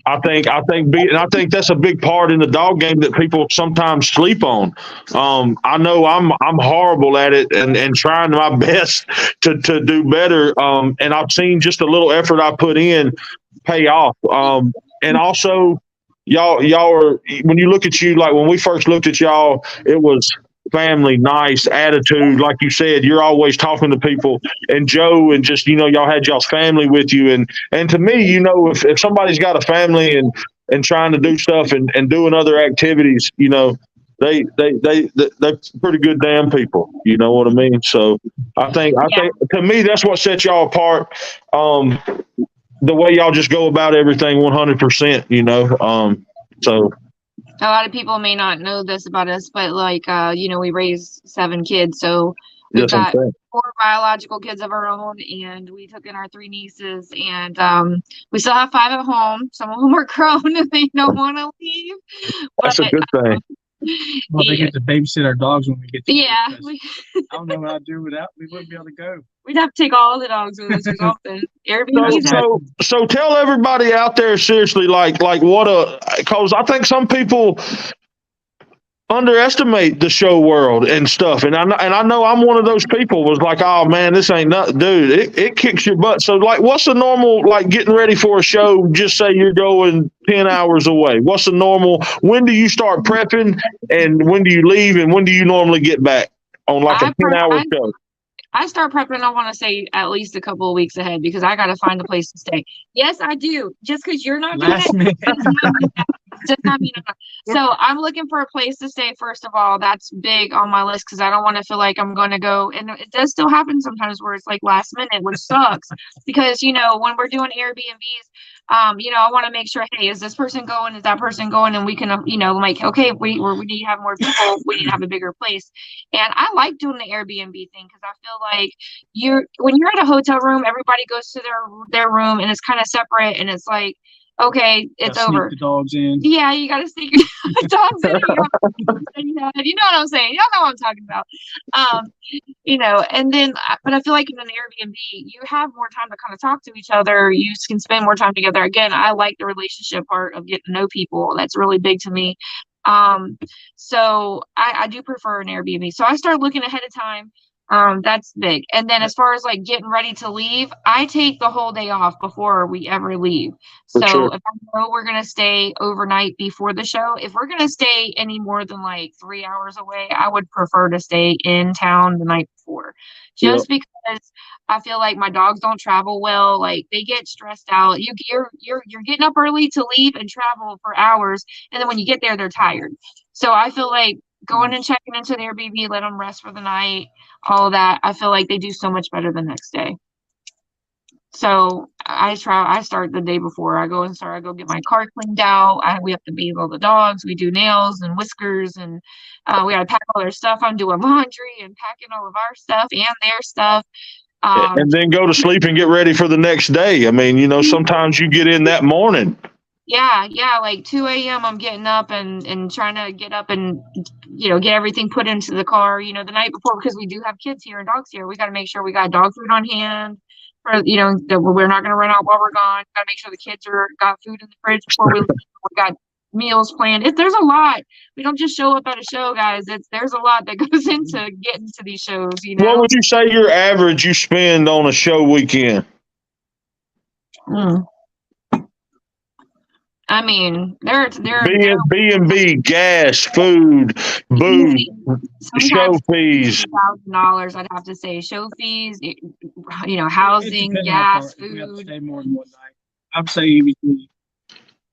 [SPEAKER 3] I think that's a big part in the dog game that people sometimes sleep on. I know I'm horrible at it and trying my best to do better. And I've seen just a little effort I put in pay off. And also, y'all are, when you look at you, like when we first looked at y'all, it was family, nice attitude. Like you said, you're always talking to people, and Joe, and just, y'all had y'all's family with you. And to me, if somebody's got a family and trying to do stuff and doing other activities, they're pretty good damn people. You know what I mean? So I think to me, that's what sets y'all apart. The way y'all just go about everything 100%, so
[SPEAKER 2] A lot of people may not know this about us, but like, we raised 7 kids. So we've
[SPEAKER 3] Yes, I'm
[SPEAKER 2] got
[SPEAKER 3] saying.
[SPEAKER 2] 4 biological kids of our own, and we took in our 3 nieces, and we still have 5 at home. Some of them are grown and they don't want to leave.
[SPEAKER 3] That's a
[SPEAKER 2] But
[SPEAKER 3] good thing.
[SPEAKER 4] Well, they get to babysit our dogs when we get to
[SPEAKER 2] yeah,
[SPEAKER 4] I don't know what I'd do without. We wouldn't be able to go.
[SPEAKER 2] we'd have to take all the dogs with us or something. Airbnb.
[SPEAKER 3] So tell everybody out there seriously, like because I think some people underestimate the show world and stuff, and I know I'm one of those people. Was like, oh man, this ain't nothing, dude. It kicks your butt. So like, what's the normal like getting ready for a show? Just say you're going 10 hours away. What's the normal? When do you start prepping, and when do you leave, and when do you normally get back on like a 10-hour show?
[SPEAKER 2] I start prepping, I want to say at least a couple of weeks ahead because I got to find a place to stay. Yes, I do. Just because you're not doing it does not mean I'm not. So I'm looking for a place to stay, first of all. That's big on my list because I don't want to feel like I'm going to go. And it does still happen sometimes where it's like last minute, which sucks because, when we're doing Airbnbs, I want to make sure, hey, is this person going? Is that person going? And we can, like, okay, we need to have more people. We need to have a bigger place. And I like doing the Airbnb thing because I feel like when you're at a hotel room, everybody goes to their room and it's kind of separate. And it's like, okay, it's over.
[SPEAKER 4] Sneak the dogs in.
[SPEAKER 2] Yeah, you got to sneak the dogs in. You know what I'm saying? Y'all know what I'm talking about. And then, but I feel like in an Airbnb, you have more time to kind of talk to each other. You can spend more time together. Again, I like the relationship part of getting to know people. That's really big to me. So I do prefer an Airbnb. So I start looking ahead of time. That's big. And then as far as like getting ready to leave, I take the whole day off before we ever leave. So
[SPEAKER 3] sure.
[SPEAKER 2] if I know we're going to stay overnight before the show, if we're going to stay any more than like 3 hours away, I would prefer to stay in town the night before, just because I feel like my dogs don't travel well. Like they get stressed out. You're getting up early to leave and travel for hours. And then when you get there, they're tired. So I feel like going and checking into their Airbnb, let them rest for the night, all of that. I feel like they do so much better the next day. So I start the day before. I go get my car cleaned out. We have to bathe all the dogs. We do nails and whiskers, and we gotta pack all their stuff. I'm doing laundry and packing all of our stuff and their stuff.
[SPEAKER 3] And then go to sleep and get ready for the next day. I mean, sometimes you get in that morning.
[SPEAKER 2] Yeah, like 2 a.m. I'm getting up and trying to get up and get everything put into the car, the night before, because we do have kids here and dogs here. We got to make sure we got dog food on hand for that we're not going to run out while we're gone. Got to make sure the kids got food in the fridge before we leave. We got meals planned. There's a lot. We don't just show up at a show, guys. There's a lot that goes into getting to these shows.
[SPEAKER 3] What would you say your average you spend on a show weekend?
[SPEAKER 2] I mean, they're
[SPEAKER 3] B&B, gas, food, booze, show fees.
[SPEAKER 2] $1,000, I'd have to say. Show fees, housing, gas, food.
[SPEAKER 4] We have to stay more than one night. I'd say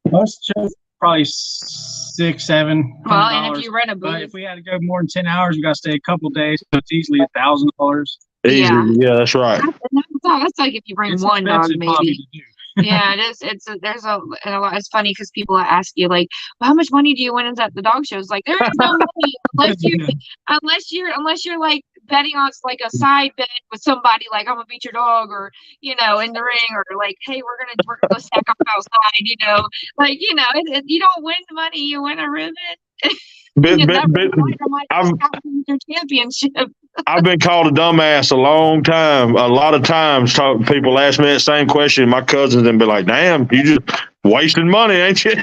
[SPEAKER 4] most shows probably $600, $700.
[SPEAKER 2] Well, and if you rent a booth,
[SPEAKER 4] but if we had to go more than 10 hours, we got to stay a couple of days. So it's easily $1,000.
[SPEAKER 3] Easy, yeah, that's right.
[SPEAKER 2] That's like if you bring one dog, maybe. Yeah, it is. It's funny because people ask you like, well, how much money do you win at the dog shows? Like, there is no money unless you're like betting on like a side bet with somebody, like I'm gonna beat your dog, or in the ring, or like, hey, we're gonna go stack up outside, like you don't win money, you win a ribbon. Championship.
[SPEAKER 3] I've been called a dumbass a long time. A lot of times, people ask me that same question. My cousins and be like, "Damn, you just wasting money, ain't you?"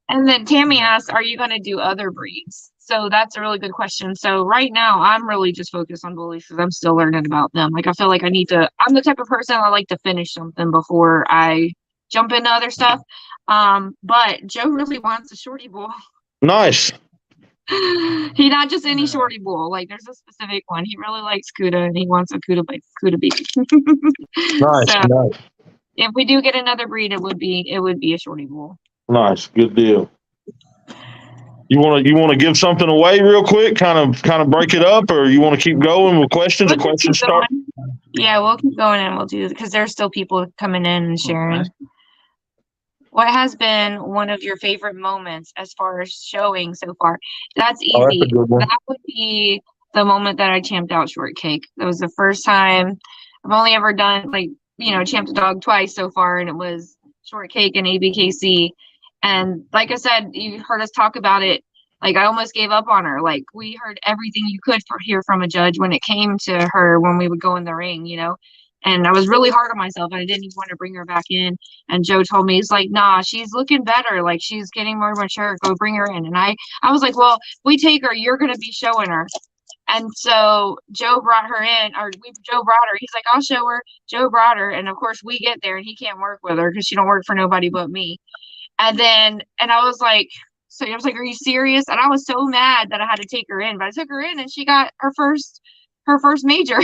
[SPEAKER 2] And then Tammy asks, "Are you going to do other breeds?" So that's a really good question. So right now, I'm really just focused on bullies because I'm still learning about them. Like I feel like I'm the type of person I like to finish something before I jump into other stuff. But Joe really wants a shorty bull.
[SPEAKER 3] Nice.
[SPEAKER 2] He not just any shorty bull. Like there's a specific one. He really likes Cuda, and he wants a Cuda baby.
[SPEAKER 3] Nice.
[SPEAKER 2] So,
[SPEAKER 3] nice.
[SPEAKER 2] If we do get another breed, it would be a shorty bull.
[SPEAKER 3] Nice, good deal. You want to give something away real quick, kind of break it up, or you want to keep going with questions?
[SPEAKER 2] We'll
[SPEAKER 3] or questions start?
[SPEAKER 2] Yeah, we'll keep going, and we'll do because there's still people coming in and sharing. what has been one of your favorite moments as far as showing so far? That's
[SPEAKER 3] Oh, that's a
[SPEAKER 2] easy.
[SPEAKER 3] good one.
[SPEAKER 2] That would be the moment that I champed out Shortcake. That was the first time. I've only ever done champed a dog twice so far, and it was Shortcake and ABKC. And like I said, you heard us talk about it. Like I almost gave up on her. Like we heard everything you could hear from a judge when it came to her when we would go in the ring, And I was really hard on myself. And I didn't even want to bring her back in. And Joe told me, he's like, nah, she's looking better. Like she's getting more mature. Go bring her in. And I was like, well, we take her. You're going to be showing her. And so Joe brought her in, Joe brought her. He's like, I'll show her. Joe brought her. And of course we get there and he can't work with her because she don't work for nobody but me. And I was like, so I was like, are you serious? And I was so mad that I had to take her in, but I took her in and she got her first major.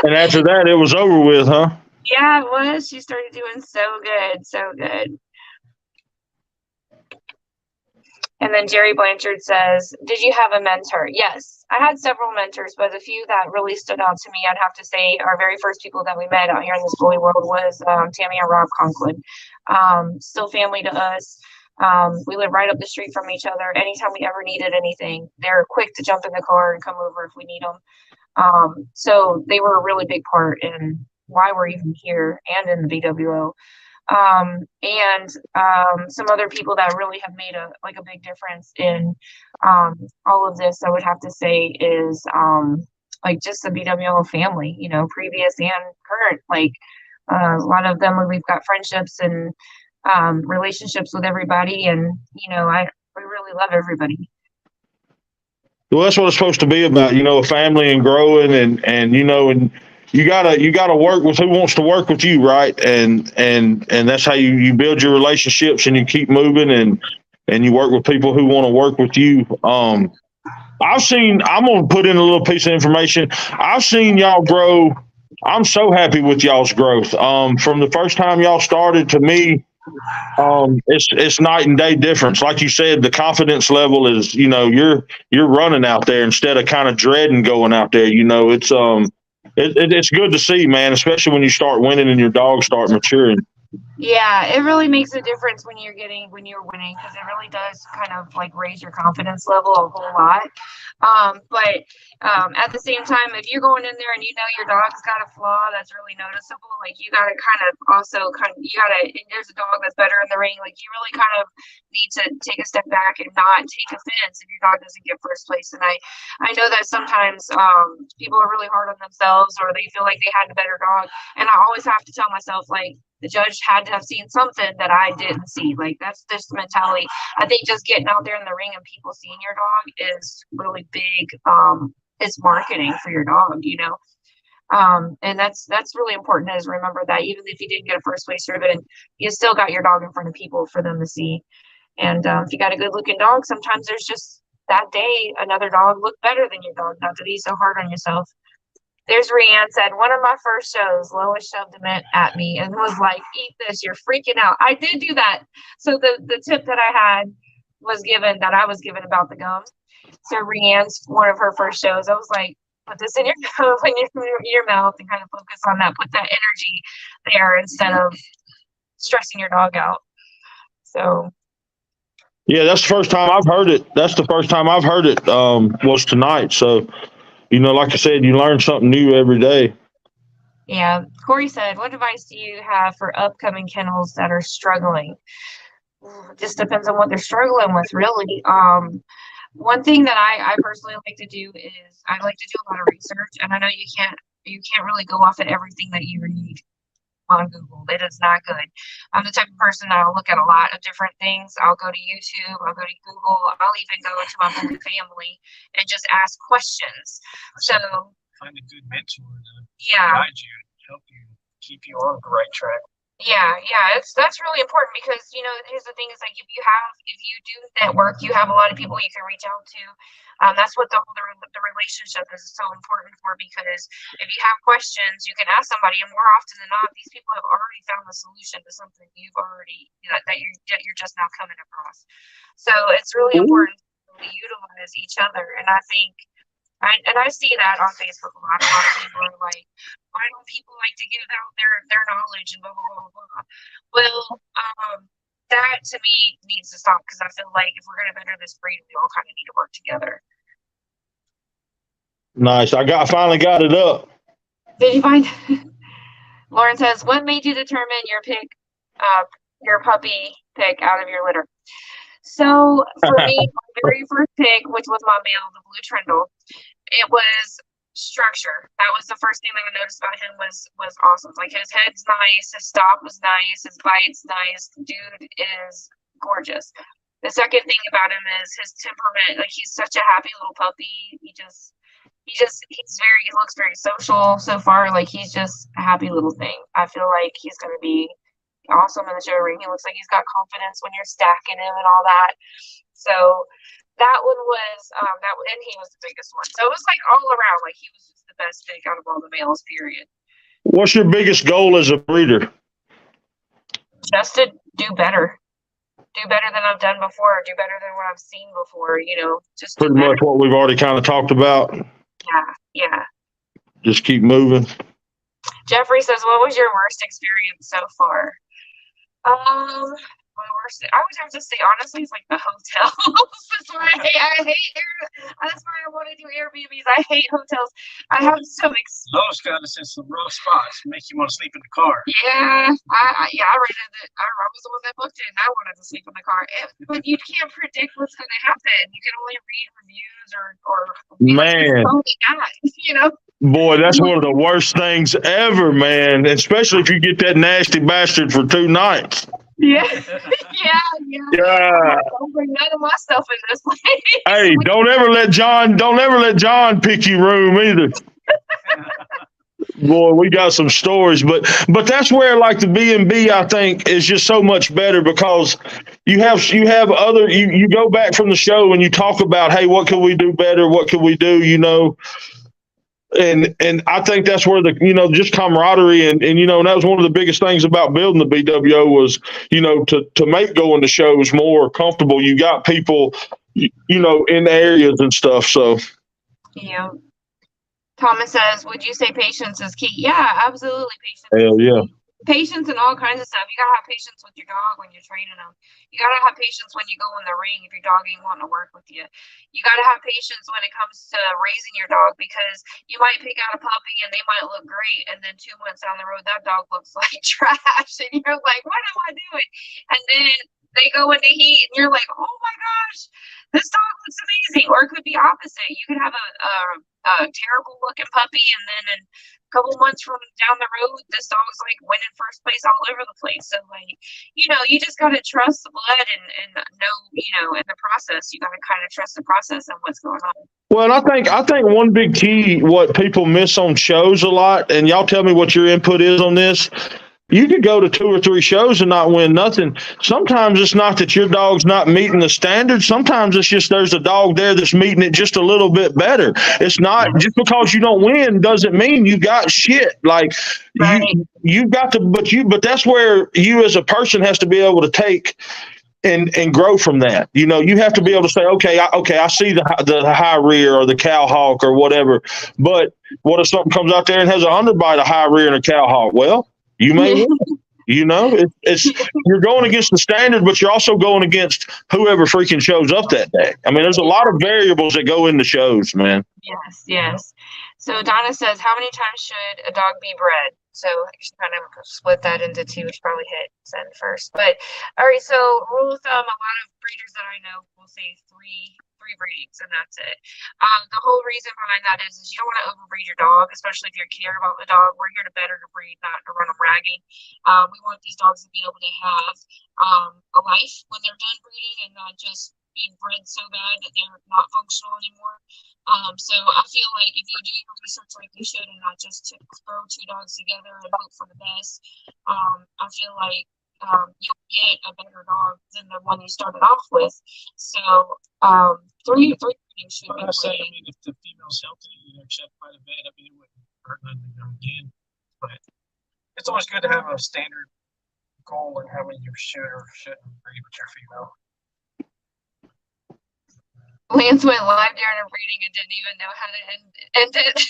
[SPEAKER 3] And after that, it was over with, huh?
[SPEAKER 2] Yeah, it was. She started doing so good, so good. And then Jerry Blanchard says, did you have a mentor? Yes, I had several mentors, but a few that really stood out to me, I'd have to say our very first people that we met out here in this bully world was Tammy and Rob Conklin. Still family to us. We live right up the street from each other. Anytime we ever needed anything, they're quick to jump in the car and come over if we need them. So they were a really big part in why we're even here and in the BWO. And some other people that really have made a big difference in all of this, I would have to say, is just the BWO family, previous and current. A lot of them, we've got friendships and relationships with everybody, and we really love everybody.
[SPEAKER 3] Well, that's what it's supposed to be about, a family and growing and you gotta work with who wants to work with you, right? And that's how you build your relationships and you keep moving and you work with people who want to work with you. I'm gonna put in a little piece of information. I've seen y'all grow. I'm so happy with y'all's growth. From the first time y'all started to me, it's night and day difference. Like you said, the confidence level is, you're running out there instead of kind of dreading going out there. It's good to see, man, especially when you start winning and your dogs start maturing.
[SPEAKER 2] Yeah, it really makes a difference when you're winning, because it really does kind of raise your confidence level a whole lot. But at the same time, if you're going in there and your dog's got a flaw that's really noticeable, you got to there's a dog that's better in the ring, you really kind of need to take a step back and not take offense if your dog doesn't get first place. And I know that sometimes people are really hard on themselves, or they feel like they had a better dog. And I always have to tell myself, the judge had to have seen something that I didn't see. That's just the mentality. I think just getting out there in the ring and people seeing your dog is really big. It's marketing for your dog, and that's really important, is remember that even if you didn't get a first place ribbon, you still got your dog in front of people for them to see. And if you got a good looking dog, sometimes there's just that day another dog looked better than your dog. Not to be so hard on yourself. There's Rianne said, one of my first shows, Lois shoved him at me and was like, eat this, you're freaking out. I did do that. So the tip that I was given about the gum. So Rianne's one of her first shows, I was like, put this in your mouth, your mouth, and kind of focus on that. Put that energy there instead of stressing your dog out. So.
[SPEAKER 3] Yeah, that's the first time I've heard it. Was tonight. So, like I said, you learn something new every day.
[SPEAKER 2] Yeah. Corey said, what advice do you have for upcoming kennels that are struggling? It just depends on what they're struggling with, really. One thing that I personally like to do is I like to do a lot of research, and I know you can't really go off at everything that you read on Google. It is not good. I'm the type of person that I'll look at a lot of different things. I'll go to YouTube, I'll go to Google, I'll even go to my bully family and just ask questions. So
[SPEAKER 4] find a good mentor to
[SPEAKER 2] guide
[SPEAKER 4] you, help you, keep you on the right track.
[SPEAKER 2] Yeah, that's really important, because here's the thing, is if you do network, you have a lot of people you can reach out to. That's what the relationship is so important for, because if you have questions, you can ask somebody, and more often than not, these people have already found the solution to something you've already that you're just now coming across. So it's really important to utilize each other, and I think. I see that on Facebook a lot. A lot of people are like, why don't people like to give out their knowledge and blah, blah, blah, blah. Well, that to me needs to stop because I feel like if we're going to better this breed, we all kind of need to work together.
[SPEAKER 3] Nice. I finally got it up.
[SPEAKER 2] Did you find? Lauren says, what made you determine your puppy pick out of your litter? So for me, my very first pick, which was my male, the blue Trindle, it was structure. That was the first thing that I noticed about him was awesome. Like his head's nice, his stop was nice, his bite's nice. Dude is gorgeous. The second thing about him is his temperament. Like he's such a happy little puppy. He looks very social so far. Like he's just a happy little thing. I feel like he's gonna be awesome in the show ring. He looks like he's got confidence when you're stacking him and all that. So that one was and he was the biggest one. So it was like all around, like he was just the best pick out of all the males, period.
[SPEAKER 3] What's your biggest goal as a breeder?
[SPEAKER 2] Just to do better. Do better than I've done before, do better than what I've seen before, just
[SPEAKER 3] pretty much what we've already kind of talked about.
[SPEAKER 2] Yeah.
[SPEAKER 3] Just keep moving.
[SPEAKER 2] Jeffrey says, what was your worst experience so far? My worst, I would have to say, honestly, it's like the hotels. That's why I hate that's why I want to do Airbnbs. I hate hotels. I have some
[SPEAKER 4] Lowe's got us in some rough spots, make you want to sleep in the car.
[SPEAKER 2] Yeah, I rated it. I was the one that booked it, and I wanted to sleep in the car. But you can't predict what's going to happen. You can only read reviews or
[SPEAKER 3] man, Boy, that's one of the worst things ever, man. Especially if you get that nasty bastard for 2 nights.
[SPEAKER 2] Yeah.
[SPEAKER 3] Yeah.
[SPEAKER 2] Don't bring none of my stuff in this place.
[SPEAKER 3] Hey, don't ever let John pick you room either. Boy, we got some stories, but that's where like the B&B I think is just so much better because you have other you go back from the show and you talk about, hey, what can we do better? What can we do? And I think that's where the just camaraderie and that was one of the biggest things about building the BWO was to make going to shows more comfortable. You got people in areas and stuff. So
[SPEAKER 2] yeah. Thomas says, would you say patience is key? Yeah, absolutely.
[SPEAKER 3] Hell yeah.
[SPEAKER 2] Patience and all kinds of stuff. You gotta have patience with your dog when you're training them. You gotta have patience when you go in the ring if your dog ain't wanting to work with you. You gotta have patience when it comes to raising your dog because you might pick out a puppy and they might look great, and then 2 months down the road that dog looks like trash, and you're like, what am I doing? And then they go into heat and you're like, oh my gosh, this dog looks amazing. Or it could be opposite. You could have a terrible looking puppy, and then in a couple months from down the road, this dog's like winning first place all over the place. So like, you just gotta trust the blood and know, in the process, you gotta kind of trust the process and what's going on.
[SPEAKER 3] Well, I think one big key, what people miss on shows a lot, and y'all tell me what your input is on this. You could go to 2 or 3 shows and not win nothing. Sometimes it's not that your dog's not meeting the standard. Sometimes it's just there's a dog there that's meeting it just a little bit better. It's not just because you don't win doesn't mean you got shit. Like
[SPEAKER 2] right.
[SPEAKER 3] you've got to, but that's where you as a person has to be able to take and grow from that. You have to be able to say, okay, I see the high rear or the cow hawk or whatever. But what if something comes out there and has an underbite, a high rear and a cow hawk? Well, you may win. It's you're going against the standard, but you're also going against whoever freaking shows up that day. I mean, there's a lot of variables that go into shows, man.
[SPEAKER 2] Yes. So Donna says, how many times should a dog be bred? So I should kind of split that into 2. We should probably hit send first. But all right, so rule of thumb, a lot of breeders that I know will say three breedings, and that's it. The whole reason behind that is you don't want to overbreed your dog, especially if you care about the dog. We're here to better to breed, not to run them ragged. We want these dogs to be able to have a life when they're done breeding and not just being bred so bad that they're not functional anymore. So I feel like if you do your research like you should and not just to throw 2 dogs together and hope for the best, I feel like you'll get a better dog than the one you started off with. So 3 breedings should be great.
[SPEAKER 4] I mean, if the female's healthy, check by the vet, it wouldn't hurt nothing again. But it's always good to have a standard goal in how many you should or shouldn't breed with your female.
[SPEAKER 2] Lance went live during a breeding and didn't even know how to end it.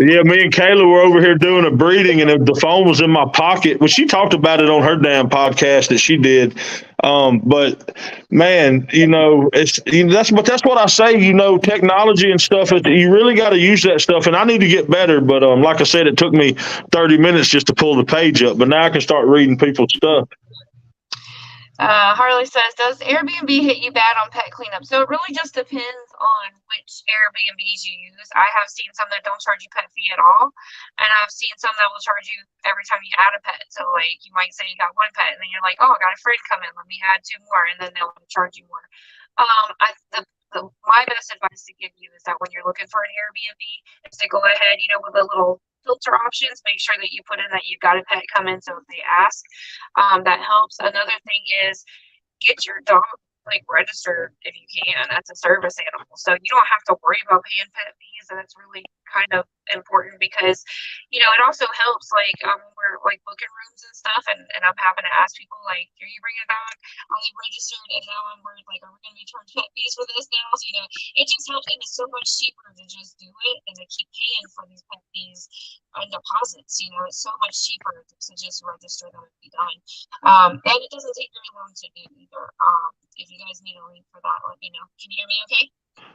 [SPEAKER 3] Yeah, me and Kayla were over here doing a breeding, and the phone was in my pocket. Well, she talked about it on her damn podcast that she did. But man, that's what I say. Technology and stuff. You really got to use that stuff, and I need to get better. But like I said, it took me 30 minutes just to pull the page up, but now I can start reading people's stuff.
[SPEAKER 2] Harley says, does Airbnb hit you bad on pet cleanup? So it really just depends on which Airbnbs you use. I have seen some that don't charge you pet fee at all, and I've seen some that will charge you every time you add a pet. So like you might say you got one pet, and then you're like, oh, I got a friend come in, let me add 2 more, and then they'll charge you more. My best advice to give you is that when you're looking for an Airbnb, is to go ahead, with the little filter options, make sure that you put in that you've got a pet come in. So if they ask, that helps. Another thing is get your dog registered if you can as a service animal. So you don't have to worry about paying pet fees. And that's really kind of important because, it also helps when we're booking rooms and stuff and I'm having to ask people here you bring a dog, are you registered? And now I'm worried are we gonna be charged pet fees for this now? So, it just helps, and it's so much cheaper to just do it and to keep paying for these pet fees and deposits. It's so much cheaper to just register them and be done. And it doesn't take very long to do either. If you guys need a link for that, let me know. Can you hear me okay?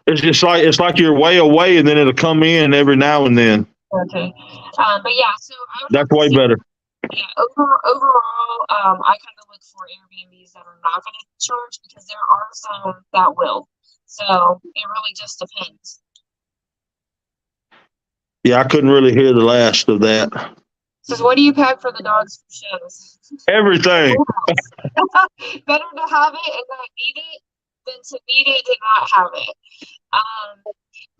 [SPEAKER 3] It's like you're way away and then it'll come in every now and then.
[SPEAKER 2] Okay. But yeah, so
[SPEAKER 3] that's way better.
[SPEAKER 2] Yeah, overall, I kind of look for Airbnbs that are not going to charge because there are some that will. So it really just depends.
[SPEAKER 3] Yeah, I couldn't really hear the last of that.
[SPEAKER 2] So what do you pack for the dogs for shows?
[SPEAKER 3] Everything.
[SPEAKER 2] Better to have it and not need it than to need it and not have it.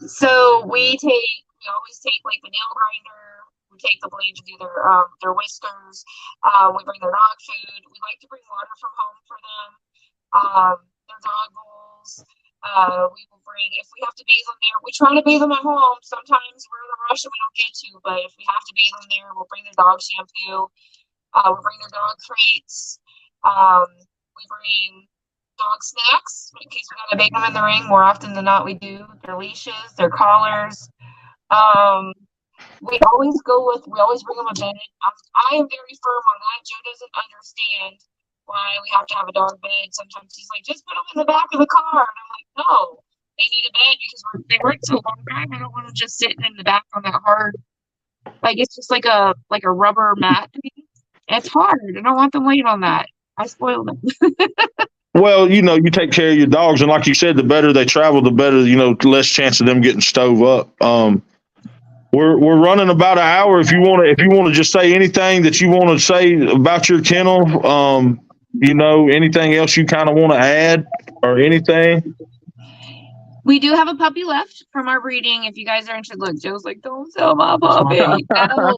[SPEAKER 2] So we always take the nail grinder. We take the blade to do their whiskers. We bring their dog food. We like to bring water from home for them. Their dog bowls. We will bring, if we have to bathe them there, we try to bathe them at home. Sometimes we're in a rush and we don't get to, but if we have to bathe them there, we'll bring their dog shampoo. We'll bring their dog crates. We bring dog snacks in case we gotta bake them in the ring. More often than not, we do. Their leashes, their collars. We always bring them a bed. I am very firm on that. Joe doesn't understand why we have to have a dog bed. Sometimes he's like, just put them in the back of the car. And I'm like, no, they need a bed because they work so long time. I don't want them just sitting in the back on that hard, it's just like a rubber mat thing. It's hard. I don't want them laying on that. I spoil them.
[SPEAKER 3] Well, you take care of your dogs, and like you said, the better they travel, the better, less chance of them getting stove up. We're running about an hour. If you want to just say anything that you want to say about your kennel, anything else you kind of want to add or anything.
[SPEAKER 2] We do have a puppy left from our breeding. If you guys are interested, look, Joe's like, don't sell my puppy. No,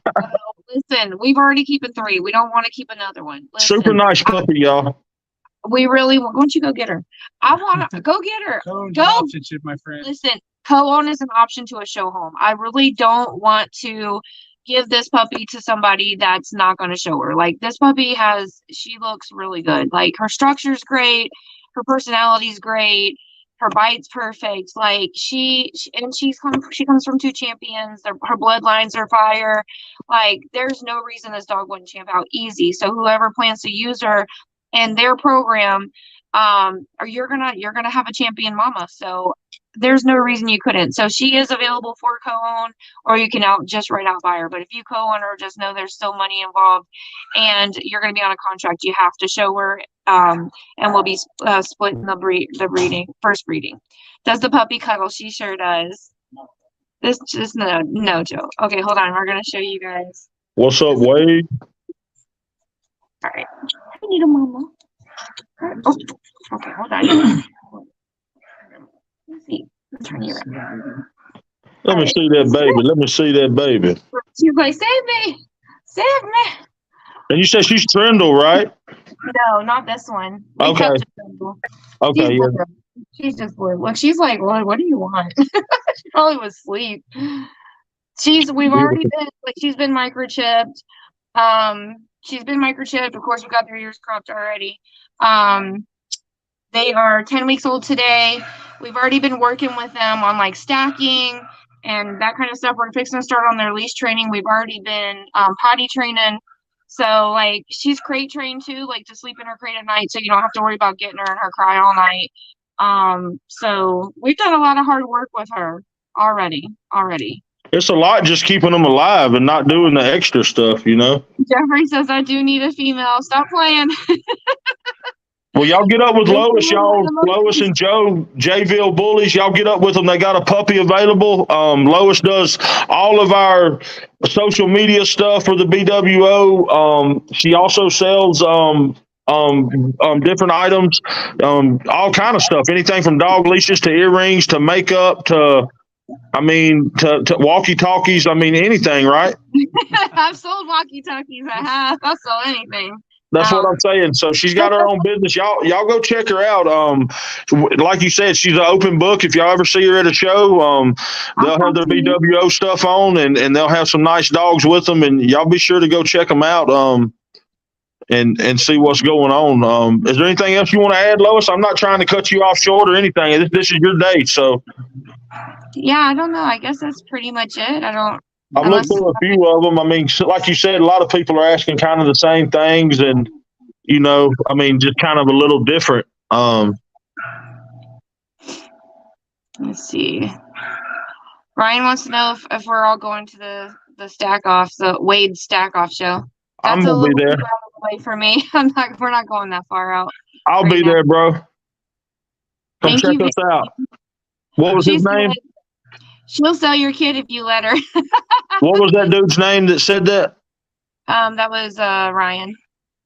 [SPEAKER 2] listen, we've already keeping 3. We don't want to keep another one. Listen,
[SPEAKER 3] super nice puppy, y'all.
[SPEAKER 2] We really want. Why don't you go get her? I want to go get her.
[SPEAKER 4] Go, my friend.
[SPEAKER 2] Listen, co-own is an option to a show home. I really don't want to give this puppy to somebody that's not going to show her. This puppy she looks really good. Her structure's great. Her personality's great. Her bite's perfect. She comes from 2 champions. Her bloodlines are fire. There's no reason this dog wouldn't champ out easy. So whoever plans to use her in their program, or you're gonna have a champion mama. So there's no reason you couldn't. So she is available for co-own, or you can just right out buy her. But if you co-own her, just know there's still money involved, and you're going to be on a contract. You have to show her, and we'll be splitting the first breeding. Does the puppy cuddle? She sure does. This just no Joe. Okay, hold on. We're going to show you guys.
[SPEAKER 3] What's up, Wade?
[SPEAKER 2] All right. I need a mama. Oh, okay, hold on. Let's see. Turn you around.
[SPEAKER 3] Let me see that baby. Let me see that baby.
[SPEAKER 2] She's like, save me. Save me.
[SPEAKER 3] And you said she's Trindle, right?
[SPEAKER 2] No, not this one.
[SPEAKER 3] Okay. Okay.
[SPEAKER 2] She's just blue. Look, she's like, what do you want? She probably was asleep. We've already been, she's been microchipped. She's been microchipped. Of course, we got their ears cropped already. They are 10 weeks old today. We've already been working with them on stacking and that kind of stuff. We're fixing to start on their leash training. We've already been potty training. So like she's crate trained too, like to sleep in her crate at night, so you don't have to worry about getting her and her cry all night. So we've done a lot of hard work with her already.
[SPEAKER 3] It's a lot just keeping them alive and not doing the extra stuff, you know.
[SPEAKER 2] Jeffrey says I do need a female. Stop playing.
[SPEAKER 3] Well, y'all get up with Lois, Lois and Joe, J.Ville Bullies. Y'all get up with them. They got a puppy available. Lois does all of our social media stuff for the BWO. She also sells different items, all kind of stuff. Anything from dog leashes to earrings to makeup to walkie talkies. I mean, anything, right?
[SPEAKER 2] I've sold walkie talkies. I'll sell anything.
[SPEAKER 3] That's what I'm saying. So she's got her own business. Y'all go check her out. Like you said, she's an open book. If y'all ever see her at a show, they'll have their BWO stuff on, and they'll have some nice dogs with them. And y'all be sure to go check them out. And see what's going on. Is there anything else you want to add, Lois? I'm not trying to cut you off short or anything. This is your day, so.
[SPEAKER 2] Yeah, I don't know. I guess that's pretty much it.
[SPEAKER 3] I've looked through a few of them. I mean, like you said, a lot of people are asking kind of the same things, and just kind of a little different.
[SPEAKER 2] Let's see. Ryan wants to know if we're all going to the the Wade stack off show.
[SPEAKER 3] I'm gonna be there.
[SPEAKER 2] Away for me. We're not going that far out.
[SPEAKER 3] I'll be there, bro. Come check us out. What was his name?
[SPEAKER 2] She'll sell your kid if you let her.
[SPEAKER 3] What was that dude's name that said that?
[SPEAKER 2] That was Ryan.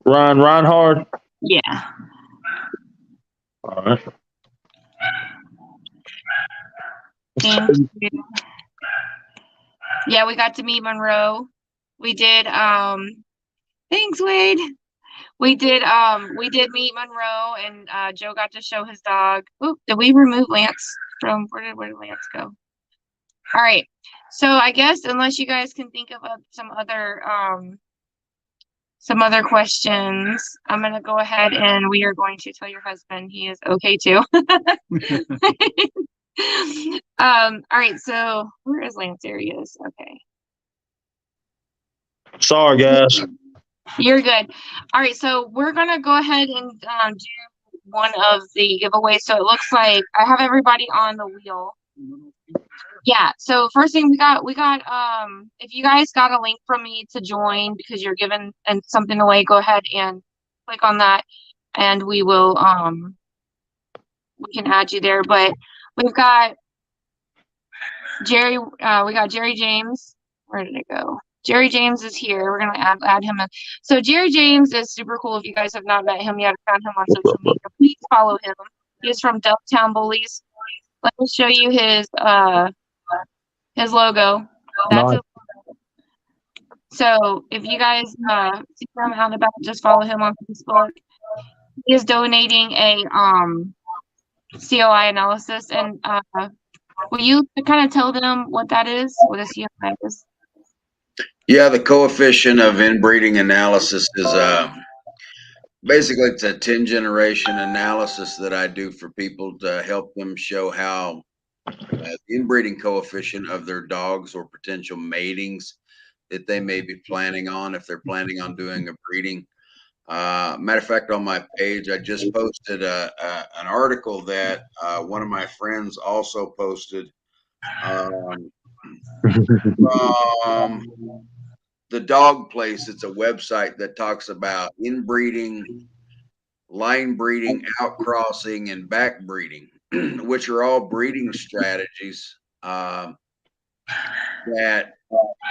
[SPEAKER 3] Ryan Reinhard?
[SPEAKER 2] Yeah.
[SPEAKER 3] All right.
[SPEAKER 2] Thank you. Yeah, we got to meet Monroe. We did thanks, Wade. We did meet Monroe, and Joe got to show his dog. Oop, did we remove Lance from where did Lance go? All right. So I guess unless you guys can think of some other questions, I'm gonna go ahead and we are going to tell your husband he is okay too. All right, so where is Lance? There he is. Okay.
[SPEAKER 3] Sorry, guys.
[SPEAKER 2] You're good. All right, so we're gonna go ahead and do one of the giveaways. So it looks like I have everybody on the wheel. Yeah, so first thing we got if you guys got a link from me to join because you're giving something away, go ahead and click on that and we will we can add you there. But we've got Jerry, we got Jerry James. Where did it go? Jerry James is here. We're gonna add him in. So Jerry James is super cool. If you guys have not met him yet or found him on social media, please follow him. He's from Deltown Bullies. Let me show you his logo. That's his logo. So if you guys see him out and about, just follow him on Facebook. He is donating a COI analysis, and will you kind of tell them what that is? What a COI is?
[SPEAKER 5] Yeah, the coefficient of inbreeding analysis is basically it's a 10-generation analysis that I do for people to help them show how the inbreeding coefficient of their dogs or potential matings that they may be planning on if they're planning on doing a breeding. Matter of fact, on my page, I just posted an article that one of my friends also posted the Dog Place. It's a website that talks about inbreeding, line breeding, outcrossing, and back breeding, which are all breeding strategies that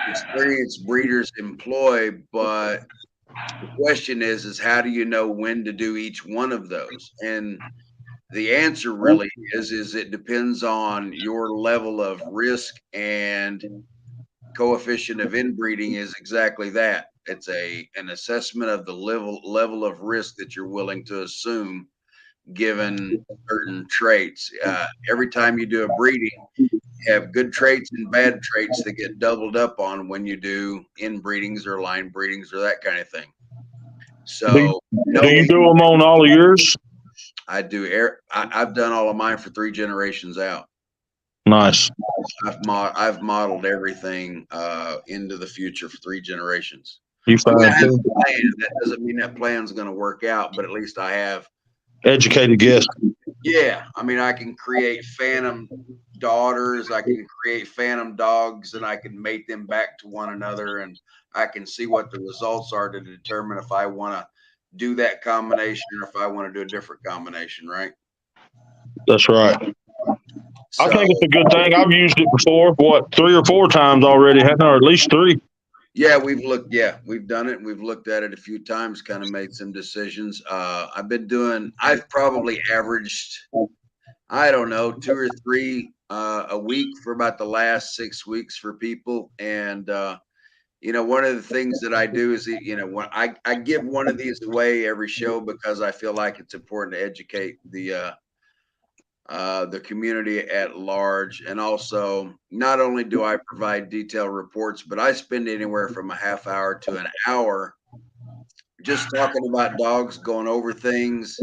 [SPEAKER 5] experienced breeders employ. But the question is how do you know when to do each one of those? And the answer really is it depends on your level of risk, and coefficient of inbreeding is exactly that. It's an assessment of the level of risk that you're willing to assume given certain traits. Every time you do a breeding, you have good traits and bad traits that get doubled up on when you do inbreedings or line breedings or that kind of thing. So
[SPEAKER 3] do you do them on all of yours?
[SPEAKER 5] I do. I've done all of mine for 3 generations out.
[SPEAKER 3] Nice.
[SPEAKER 5] I've modeled everything into the future for 3 generations.
[SPEAKER 3] You
[SPEAKER 5] I mean, I
[SPEAKER 3] fine
[SPEAKER 5] have
[SPEAKER 3] too.
[SPEAKER 5] a plan. That doesn't mean that plan's going to work out, but at least I have.
[SPEAKER 3] Educated guess.
[SPEAKER 5] Yeah, I mean, I can create phantom daughters, I can create phantom dogs, and I can mate them back to one another, and I can see what the results are to determine if I want to do that combination or if I want to do a different combination, right?
[SPEAKER 3] That's right. I
[SPEAKER 5] So,
[SPEAKER 3] think it's a good thing. I've used it before, what, 3 or 4 times already, haven't I? Or at least 3.
[SPEAKER 5] yeah, we've done it. We've looked at it a few times, kind of made some decisions. I've probably averaged, I don't know, 2 or 3 a week for about the last 6 weeks for people. And, one of the things that I do is, when I give one of these away every show because I feel like it's important to educate the community at large. And also, not only do I provide detailed reports, but I spend anywhere from a half hour to an hour just talking about dogs, going over things,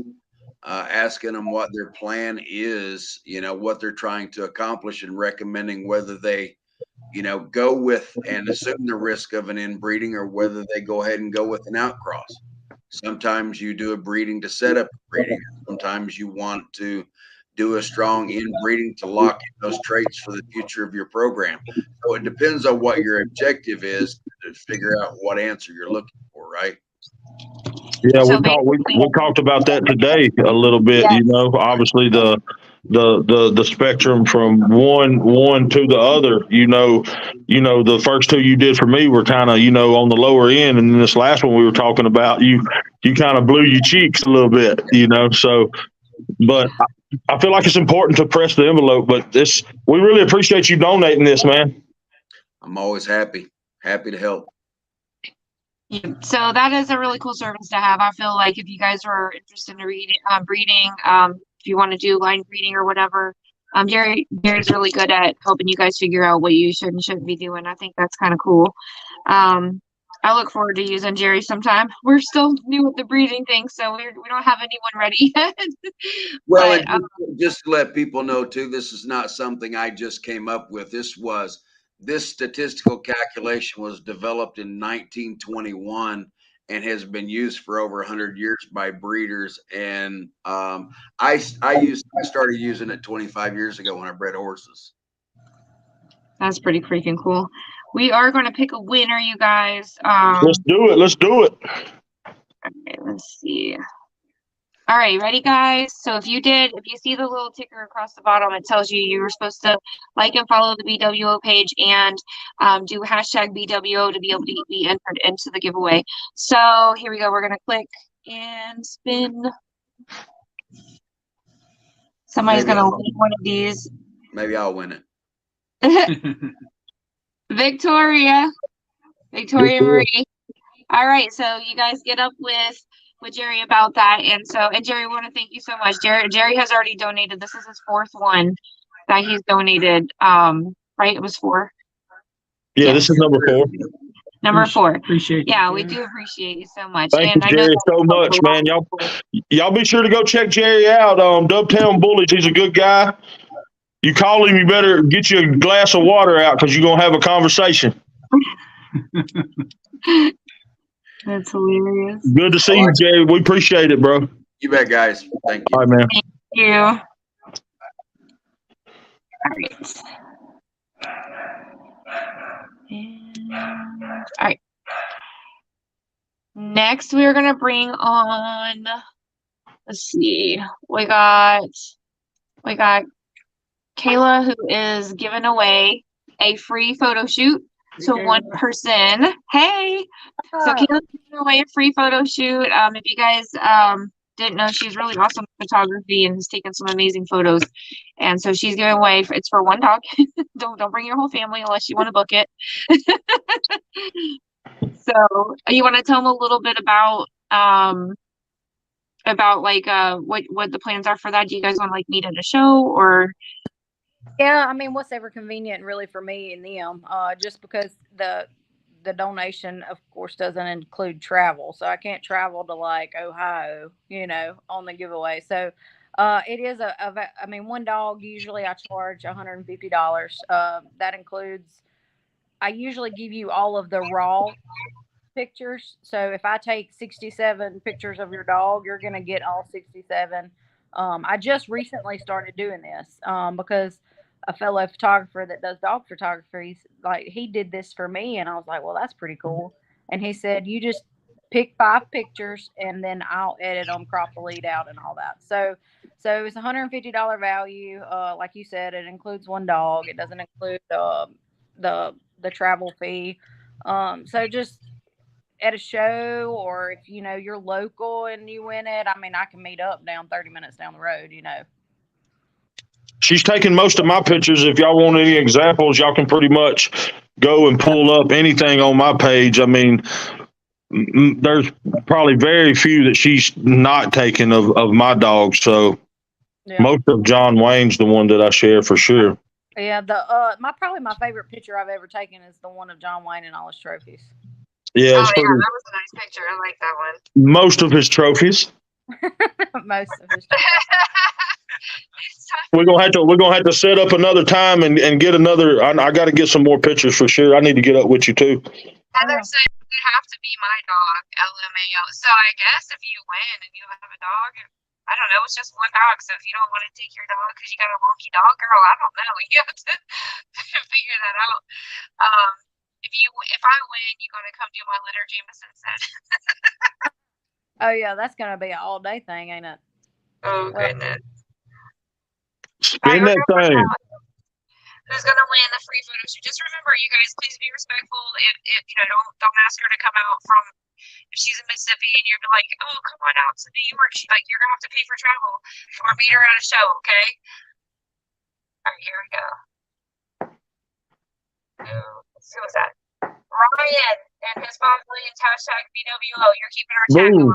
[SPEAKER 5] asking them what their plan is, what they're trying to accomplish, and recommending whether they, go with and assume the risk of an inbreeding or whether they go ahead and go with an outcross. Sometimes you do a breeding to set up a breeding. Sometimes you want to do a strong inbreeding to lock in those traits for the future of your program. So it depends on what your objective is to figure out what answer you're looking for, right?
[SPEAKER 3] Yeah,
[SPEAKER 2] So
[SPEAKER 3] we talked about that today a little bit.
[SPEAKER 2] yes.
[SPEAKER 3] Obviously the spectrum from one to the other. The first 2 you did for me were kind of on the lower end, and then this last one we were talking about, you kind of blew your cheeks a little bit. So, but I feel like it's important to press the envelope. But we really appreciate you donating this, man.
[SPEAKER 5] I'm always happy to help.
[SPEAKER 2] So that is a really cool service to have. I feel like if you guys are interested in breeding, if you want to do line breeding or whatever, Jerry's really good at helping you guys figure out what you should and shouldn't be doing. I think that's kind of cool. I look forward to using Jerry sometime. We're still new with the breeding thing, so we don't have anyone ready yet.
[SPEAKER 5] Well,
[SPEAKER 2] But,
[SPEAKER 5] just to let people know too, this is not something I just came up with. This statistical calculation was developed in 1921 and has been used for over 100 years by breeders. And I started using it 25 years ago when I bred horses.
[SPEAKER 2] that's pretty freaking cool. We are going to pick a winner, you guys.
[SPEAKER 3] Let's do it.
[SPEAKER 2] Okay, let's see. All right, ready, guys? So if you see the little ticker across the bottom, it tells you were supposed to like and follow the BWO page and do hashtag BWO to be able to be entered into the giveaway. So here we go. We're going to click and spin. Somebody's going to win one of these.
[SPEAKER 5] Maybe I'll win it.
[SPEAKER 2] Victoria Marie. All right, so you guys get up with Jerry about that, and Jerry, want to thank you so much. Jerry has already donated. This is his 4th one that he's donated. Right, it was 4.
[SPEAKER 3] Yeah, yes. This is number 4.
[SPEAKER 2] Number 4.
[SPEAKER 4] Appreciate
[SPEAKER 2] yeah,
[SPEAKER 4] you,
[SPEAKER 2] we do appreciate you so much.
[SPEAKER 3] Thank you, Jerry, so much, man. Y'all be sure to go check Jerry out. Dubtown Bullies, he's a good guy. You call him, you better get you a glass of water out because you're gonna have a conversation.
[SPEAKER 2] That's hilarious.
[SPEAKER 3] Good to see you, Jerry. We appreciate it, bro.
[SPEAKER 5] You bet, guys. Thank you.
[SPEAKER 3] All right, man.
[SPEAKER 2] Thank you. All right. All right. Next, we're gonna bring on. Let's see. We got Kayla, who is giving away a free photo shoot to one person. Hey, so Kayla's giving away a free photo shoot. If you guys didn't know, she's really awesome at photography and has taken some amazing photos. And so she's giving away. It's for one dog. Don't bring your whole family unless you want to book it. So you want to tell them a little bit about like what the plans are for that? Do you guys want to like meet at a show or?
[SPEAKER 6] Yeah, I mean, what's ever convenient really for me and them, just because the donation, of course, doesn't include travel. So I can't travel to like Ohio, on the giveaway. So it is I mean, one dog, usually I charge $150. That includes, I usually give you all of the raw pictures. So if I take 67 pictures of your dog, you're going to get all 67. I just recently started doing this because a fellow photographer that does dog photography, like he did this for me, and I was like, well, that's pretty cool. And he said, you just pick 5 pictures, and then I'll edit them, crop the lead out, and all that. So it's $150 value. Like you said, it includes one dog. It doesn't include the travel fee. So just at a show, or if you're local and you win it, I mean, I can meet up down 30 minutes down the road.
[SPEAKER 3] She's taking most of my pictures. If y'all want any examples, y'all can pretty much go and pull up anything on my page. I mean, there's probably very few that she's not taking of my dogs. So most of John Wayne's the one that I share for sure.
[SPEAKER 6] Yeah, probably my favorite picture I've ever taken is the one of John Wayne and all his trophies.
[SPEAKER 3] Yeah,
[SPEAKER 2] that was a nice picture. I like that one.
[SPEAKER 3] Most of his trophies.
[SPEAKER 6] Most of his trophies.
[SPEAKER 3] We're gonna have to set up another time and get another. I got to get some more pictures for sure. I need to get up with you too.
[SPEAKER 2] Heather said you have to be my dog, LMAO. So I guess if you win and you have a dog, I don't know, it's just one dog. So if you don't want to take your dog because you got a wonky dog, girl, I don't know. You have to figure that out. If I win, you're gonna come do my litter, Jameson said.
[SPEAKER 6] Oh yeah, that's gonna be an all day thing, ain't it?
[SPEAKER 2] Oh goodness.
[SPEAKER 3] Spin that thing.
[SPEAKER 2] Who's gonna win the free photo shoot? Just remember, you guys, please be respectful. If don't ask her to come out from if she's in Mississippi and you're like, oh, come on out to New York. You're gonna have to pay for travel or meet her at a show, okay? All right, here we go. Let's see what's that. Ryan and his 5 million hashtag BWO. You're keeping our tag on.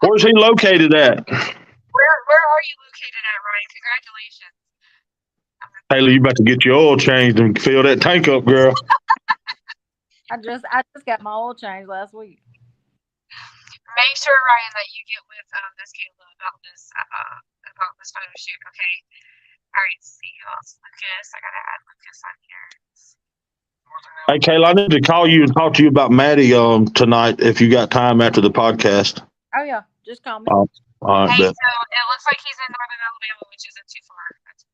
[SPEAKER 3] Where's he located at?
[SPEAKER 2] Where are you located at, Ryan? Congratulations.
[SPEAKER 3] Taylor, you about to get your oil changed and fill that tank up, girl.
[SPEAKER 6] I just got my oil changed last week.
[SPEAKER 2] Make sure, Ryan, that you get with Miss Kayla about this photo shoot, okay? All right, let's see who else. Lucas, I gotta add Lucas on here.
[SPEAKER 3] Hey, Kayla, I need to call you and talk to you about Maddie tonight if you got time after the podcast.
[SPEAKER 6] Oh yeah, just call me.
[SPEAKER 3] All right,
[SPEAKER 2] hey, so it looks like he's in Northern Alabama, which isn't too far.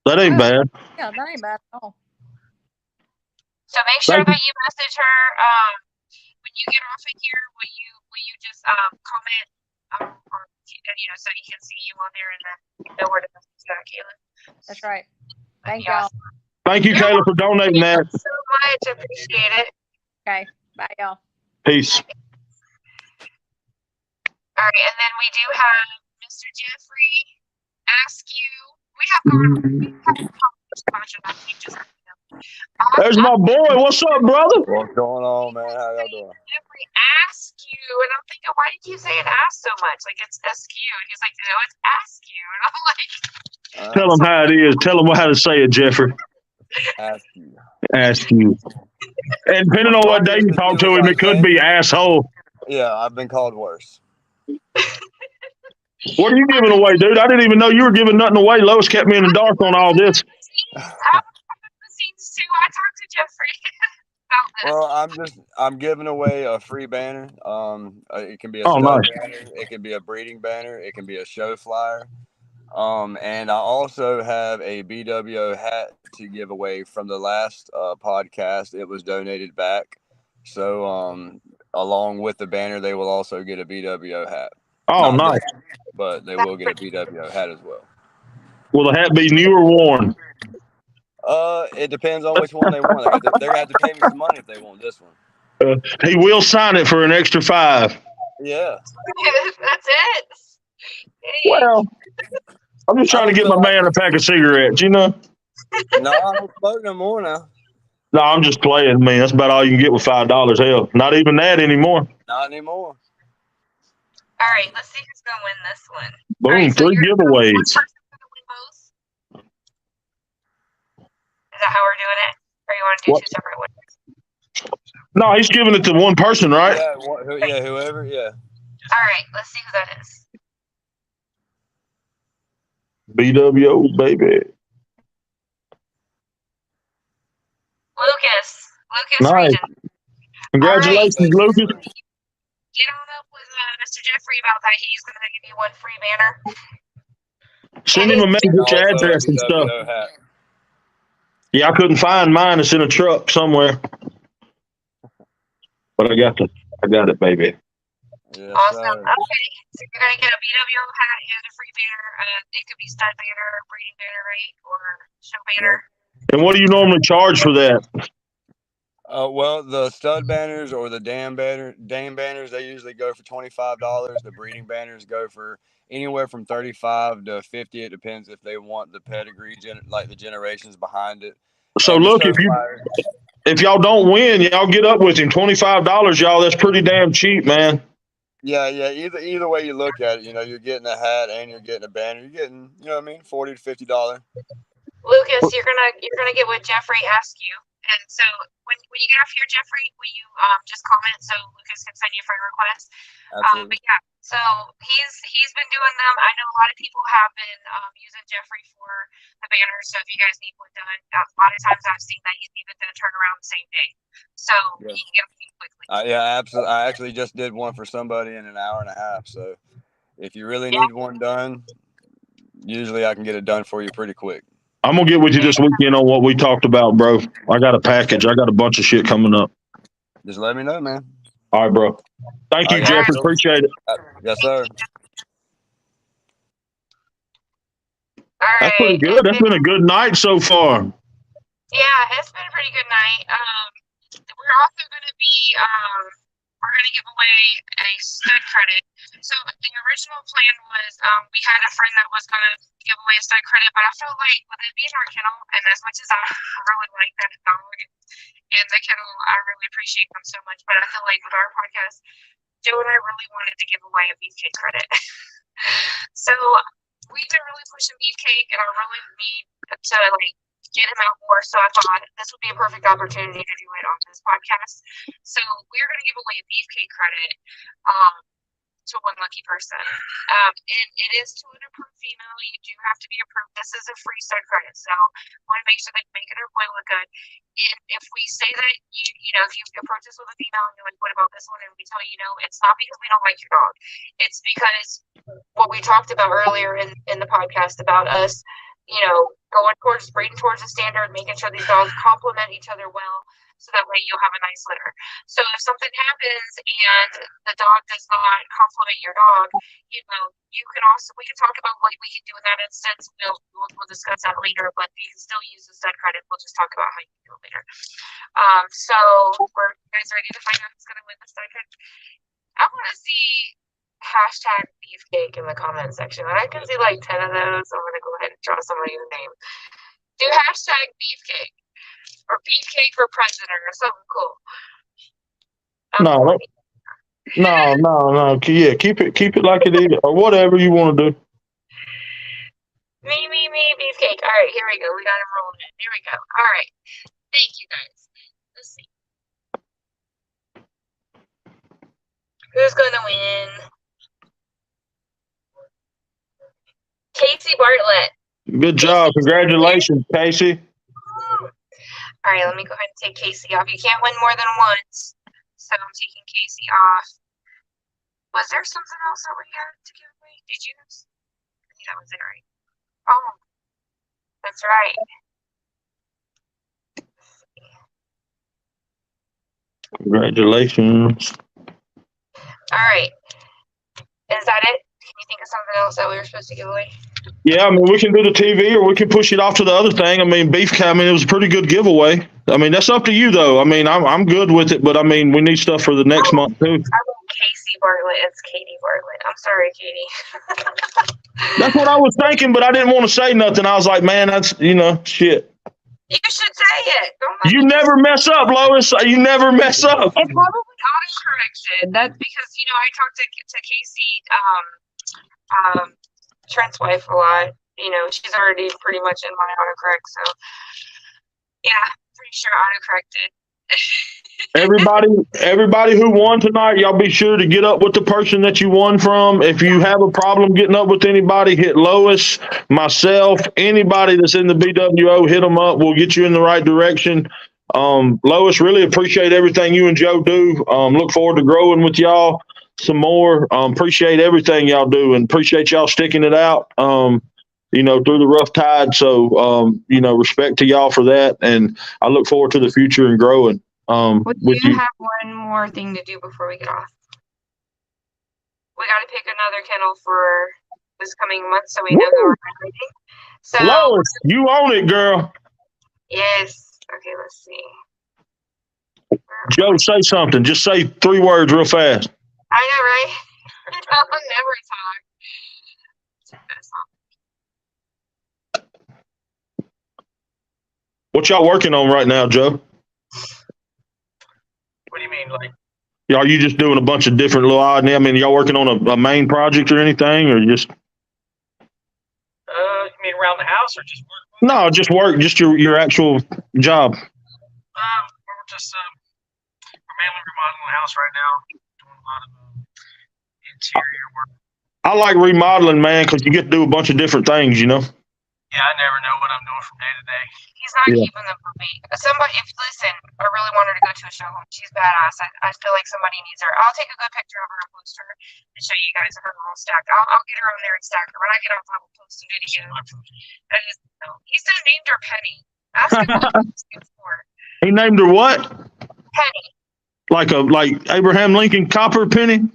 [SPEAKER 3] That ain't bad.
[SPEAKER 6] Yeah, that ain't bad at all.
[SPEAKER 2] So make sure that you message her when you get off of here. Will you just comment or so you can see you on there and then know where to message that, Kayla.
[SPEAKER 6] That's right. Thank y'all.
[SPEAKER 3] Thank you, Kayla, for donating that.
[SPEAKER 2] So much, appreciate it.
[SPEAKER 6] Okay, bye y'all.
[SPEAKER 3] Peace.
[SPEAKER 2] All right, and then we do have Mr. Jeffrey Askew. We have
[SPEAKER 3] There's my boy. What's up, brother?
[SPEAKER 7] What's going on, man? How y'all doing?
[SPEAKER 2] Jeffrey Askew, and I'm thinking, why did you say it ass so much? Like it's Askew, and he's like, no, it's Askew, and I'm like,
[SPEAKER 3] tell him how it is. Tell him how to say it, Jeffrey.
[SPEAKER 7] Askew.
[SPEAKER 3] Askew. And depending on what day you talk to him, it could be asshole.
[SPEAKER 7] Yeah, I've been called worse.
[SPEAKER 3] What are you giving away, dude? I didn't even know you were giving nothing away. Lois kept me in the dark on all this.
[SPEAKER 2] I talked to Jeffrey about this.
[SPEAKER 7] Well, I'm giving away a free banner. It can be a
[SPEAKER 3] nice
[SPEAKER 7] banner, it can be a breeding banner, it can be a show flyer. And I also have a BWO hat to give away from the last podcast. It was donated back. So along with the banner, they will also get a BWO hat.
[SPEAKER 3] Oh, nice.
[SPEAKER 7] But they will get a BWO hat as well.
[SPEAKER 3] Will the hat be new or worn?
[SPEAKER 7] It depends on which one they want. They're gonna have to pay me some money if they want this one.
[SPEAKER 3] He will sign it for an extra $5.
[SPEAKER 7] Yeah.
[SPEAKER 2] That's it.
[SPEAKER 3] Well, I'm just trying to get my man a pack of cigarettes, you know?
[SPEAKER 7] No, I don't smoke no more now.
[SPEAKER 3] No, I'm just playing, man. That's about all you can get with $5. Hell, not even that anymore.
[SPEAKER 7] Not anymore.
[SPEAKER 2] All right, let's see who's gonna win this one.
[SPEAKER 3] Boom,
[SPEAKER 2] right, so
[SPEAKER 3] 3 giveaways.
[SPEAKER 2] Is that how we're doing it? Or you want to do 2 separate ones?
[SPEAKER 3] No, he's giving it to one person, right?
[SPEAKER 7] Yeah, whoever, yeah.
[SPEAKER 2] All right, let's see who that is.
[SPEAKER 3] BWO, baby.
[SPEAKER 2] Lucas
[SPEAKER 3] Nice.
[SPEAKER 2] Region.
[SPEAKER 3] Congratulations,
[SPEAKER 2] All right.
[SPEAKER 3] Lucas.
[SPEAKER 2] Get on up with Mr. Jeffrey about that. He's going to give you one free banner.
[SPEAKER 3] Send him a message with your
[SPEAKER 7] Also,
[SPEAKER 3] address and stuff.
[SPEAKER 7] BWO hat.
[SPEAKER 3] Yeah, I couldn't find mine. It's in a truck somewhere. But I got it, baby.
[SPEAKER 7] Yes,
[SPEAKER 2] Awesome.
[SPEAKER 7] sir.
[SPEAKER 2] Okay. So you're going to get a BWO hat and a free banner. It could be stud banner, breeding banner, right? Or show banner.
[SPEAKER 3] And what do you normally charge for that?
[SPEAKER 7] Well, the stud banners or the dam banners, they usually go for $25. The breeding banners go for anywhere from $35 to $50. It depends if they want the pedigree, like the generations behind it.
[SPEAKER 3] So
[SPEAKER 7] And
[SPEAKER 3] look, if y'all don't win, y'all get up with him. $25, y'all. That's pretty damn cheap, man.
[SPEAKER 7] Yeah. Either way you look at it, you're getting a hat and you're getting a banner. You're getting, $40 to $50.
[SPEAKER 2] Lucas, you're gonna get what Jeffrey asked you. And so when you get off here, Jeffrey, will you just comment so Lucas can send you a friend request?
[SPEAKER 7] Absolutely.
[SPEAKER 2] But yeah, so he's been doing them. I know a lot of people have been using Jeffrey for the banners. So if you guys need one done, a lot of times I've seen that he's even done turn around the same day. So he can get them quickly.
[SPEAKER 7] Yeah, absolutely. I actually just did one for somebody in an hour and a half. So if you really need one done, usually I can get it done for you pretty quick.
[SPEAKER 3] I'm going to get with you this weekend on what we talked about, bro. I got a package. I got a bunch of shit coming up.
[SPEAKER 7] Just let me know, man.
[SPEAKER 3] All right, bro. Thank you, Jeff. Appreciate it.
[SPEAKER 7] Yes, sir.
[SPEAKER 2] All
[SPEAKER 3] That's pretty good. That's been a good night so far.
[SPEAKER 2] Yeah, it's been a pretty good night. We're also going to be we're going to give away a stud credit. So the original plan was we had a friend that was going to give away a stud credit, but I feel like with it being our kennel, and as much as I really like that dog and the kennel, I really appreciate them so much, but I feel like with our podcast, Joe and I really wanted to give away a beefcake credit. So we've been really pushing beefcake, and I really need to get him out more. So I thought this would be a perfect opportunity to do it on this podcast. So we're going to give away a beefcake credit to one lucky person. And it is to an approved female. You do have to be approved. This is a free stud credit. So I want to make sure that making her boy look good. If we say that, if you approach us with a female and you're like, what about this one? And we tell you no, it's not because we don't like your dog. It's because what we talked about earlier in the podcast about us, going towards breeding towards a standard, making sure these dogs complement each other well, so that way you'll have a nice litter. So if something happens and the dog does not complement your dog, we can talk about what we can do in that instance. We'll discuss that later, but you can still use the stud credit. We'll just talk about how you do it later. So were you guys ready to find out who's going to win the stud credit? I want to see #beefcake in the comment section. I can see 10 of those. I'm going to go ahead and draw somebody's name. Do #beefcake or beefcake for president or something cool.
[SPEAKER 3] No. Yeah, keep it like it is, or whatever you want to do.
[SPEAKER 2] Me, beefcake. All right, here we go. We got him rolling in. Here we go. All right. Thank you, guys. Let's see. Who's going to win? Casey Bartlett.
[SPEAKER 3] Good job. Congratulations, Casey.
[SPEAKER 2] All right, let me go ahead and take Casey off. You can't win more than once, so I'm taking Casey off. Was there something else that we had to give away? Did you? I think that was it, right? Oh, that's right.
[SPEAKER 3] Congratulations.
[SPEAKER 2] All right. Is that it? Can you think of something else that we were supposed to give away?
[SPEAKER 3] Yeah, I mean, we can do the TV or we can push it off to the other thing. I mean, it was a pretty good giveaway. I mean, that's up to you, though. I mean, I'm good with it, but I mean, we need stuff for the next month, too.
[SPEAKER 2] I wrote Casey Bartlett. It's Katie Bartlett. I'm sorry, Katie.
[SPEAKER 3] That's what I was thinking, but I didn't want to say nothing. I was like, man, that's, shit.
[SPEAKER 2] You should say it.
[SPEAKER 3] You never mess up, Lois. You never mess up.
[SPEAKER 2] It's probably auto-correction. That's because, I talked to Casey, Trent's wife a lot. She's already pretty much in my autocorrect. So, yeah, pretty sure autocorrected.
[SPEAKER 3] Everybody who won tonight, y'all be sure to get up with the person that you won from. If you have a problem getting up with anybody, hit Lois, myself, anybody that's in the BWO, hit them up. We'll get you in the right direction. Lois, really appreciate everything you and Joe do. Look forward to growing with y'all some more. Appreciate everything y'all do and appreciate y'all sticking it out, through the rough tide. So, respect to y'all for that. And I look forward to the future and growing
[SPEAKER 2] We do have one more thing to do before we get off. We got to pick another kennel for this coming month so we know who we're hiring. So,
[SPEAKER 3] Lois, you own it, girl.
[SPEAKER 2] Yes. Okay, let's see.
[SPEAKER 3] Joe, say something. Just say 3 words real fast.
[SPEAKER 2] I know, right? I'll never talk.
[SPEAKER 3] What y'all working on right now, Joe?
[SPEAKER 4] What do you mean, like?
[SPEAKER 3] Are you just doing a bunch of different little odd? I mean, y'all working on a main project or anything, or just?
[SPEAKER 4] You mean around the house or just work?
[SPEAKER 3] No, just work. Just your actual job.
[SPEAKER 4] We're just we're mainly remodeling the house right now, doing a lot of interior work.
[SPEAKER 3] I like remodeling, man, because you get to do a bunch of different things.
[SPEAKER 4] Yeah, I never know what I'm doing from day to day.
[SPEAKER 2] He's not keeping them from me. Listen, I really want her to go to a show home. She's badass. I feel like somebody needs her. I'll take a good picture of her and post her and show you guys her all stacked. I'll get her on there and stack her. When I get off, I will post a video. He said named her Penny. Ask him what he's for.
[SPEAKER 3] He named her what?
[SPEAKER 2] Penny.
[SPEAKER 3] Like Abraham Lincoln Copper Penny?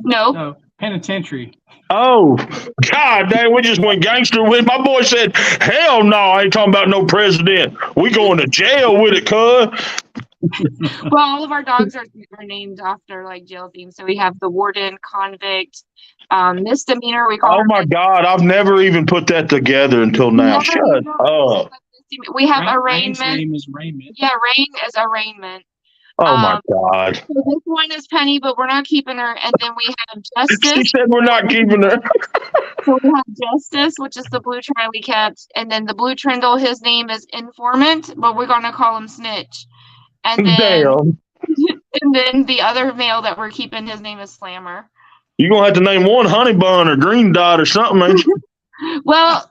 [SPEAKER 4] No, penitentiary.
[SPEAKER 3] Oh, God dang, we just went gangster with. My boy said, hell no, I ain't talking about no president. We going to jail with it, cuz.
[SPEAKER 2] Well, all of our dogs are named after like jail themes. So we have the warden, convict, misdemeanor. We call.
[SPEAKER 3] Oh my God, I've never even put that together until now. Shut up.
[SPEAKER 2] We have arraignment.
[SPEAKER 4] Rain's name is Raymond.
[SPEAKER 2] Yeah, Rain is arraignment.
[SPEAKER 3] Oh my God.
[SPEAKER 2] So this one is Penny, but we're not keeping her. And then we have Justice.
[SPEAKER 3] She said we're not keeping her.
[SPEAKER 2] So we have Justice, which is the blue tri we kept. And then the blue trindle, his name is Informant, but we're going to call him Snitch. And then,
[SPEAKER 3] Damn.
[SPEAKER 2] And then the other male that we're keeping, his name is Slammer.
[SPEAKER 3] You're going to have to name one Honey Bun or Green Dot or something, ain't you?
[SPEAKER 2] Well,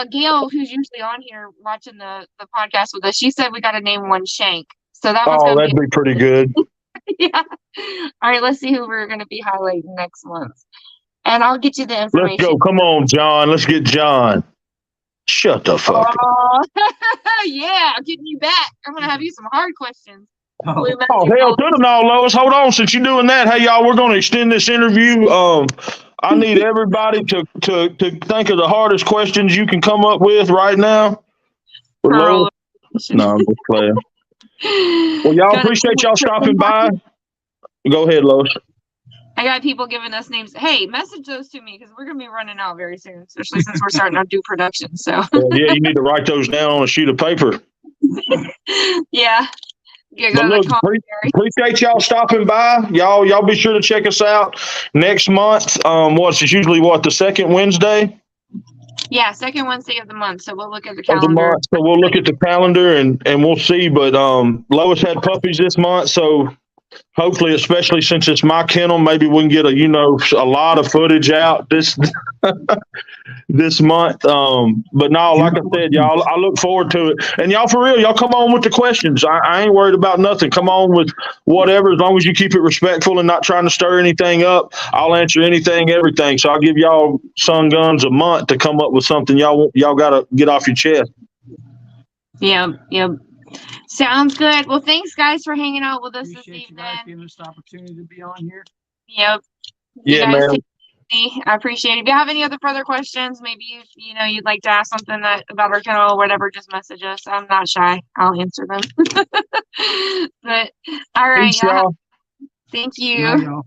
[SPEAKER 2] Gail, who's usually on here watching the podcast with us, she said we got to name one Shank. So that was
[SPEAKER 3] that'd be pretty good.
[SPEAKER 2] Yeah. All right, let's see who we're going to be highlighting next month. And I'll get you the information.
[SPEAKER 3] Let's go. Come on, John. Let's get John. Shut the fuck up.
[SPEAKER 2] Yeah, I'm getting you back. I'm going to have you some hard questions.
[SPEAKER 3] Oh, hell to the no, Lois. Hold on. Since you're doing that, hey, y'all, we're going to extend this interview. I need everybody to think of the hardest questions you can come up with right now. No, I'm just playing. Well, y'all appreciate y'all stopping by. Go ahead, Lois.
[SPEAKER 2] I got people giving us names. Hey, message those to me because we're going to be running out very soon, especially since we're starting to do production. So
[SPEAKER 3] yeah, you need to write those down on a sheet of paper.
[SPEAKER 2] Yeah.
[SPEAKER 3] But look, appreciate y'all stopping by. Y'all be sure to check us out next month. It's usually the second Wednesday?
[SPEAKER 2] Yeah, second Wednesday of the month. So we'll look at the calendar.
[SPEAKER 3] So we'll look at the calendar and we'll see. But Lois had puppies this month, so hopefully, especially since it's my kennel, maybe we can get a lot of footage out this this month. But no, like I said, y'all, I look forward to it. And y'all, for real, y'all come on with the questions. I ain't worried about nothing. Come on with whatever, as long as you keep it respectful and not trying to stir anything up. I'll answer anything, everything. So I'll give y'all Sun Guns a month to come up with something y'all got to get off your chest.
[SPEAKER 2] Yep. Sounds good. Well, thanks, guys, for hanging out with us this evening.
[SPEAKER 4] You guys giving us the opportunity to be on here.
[SPEAKER 2] Yep.
[SPEAKER 3] Yeah, man.
[SPEAKER 2] I appreciate it. If you have any other further questions, maybe you'd like to ask something about our kennel or whatever, just message us. I'm not shy. I'll answer them. But all right,
[SPEAKER 3] Peace, y'all.
[SPEAKER 2] Thank you.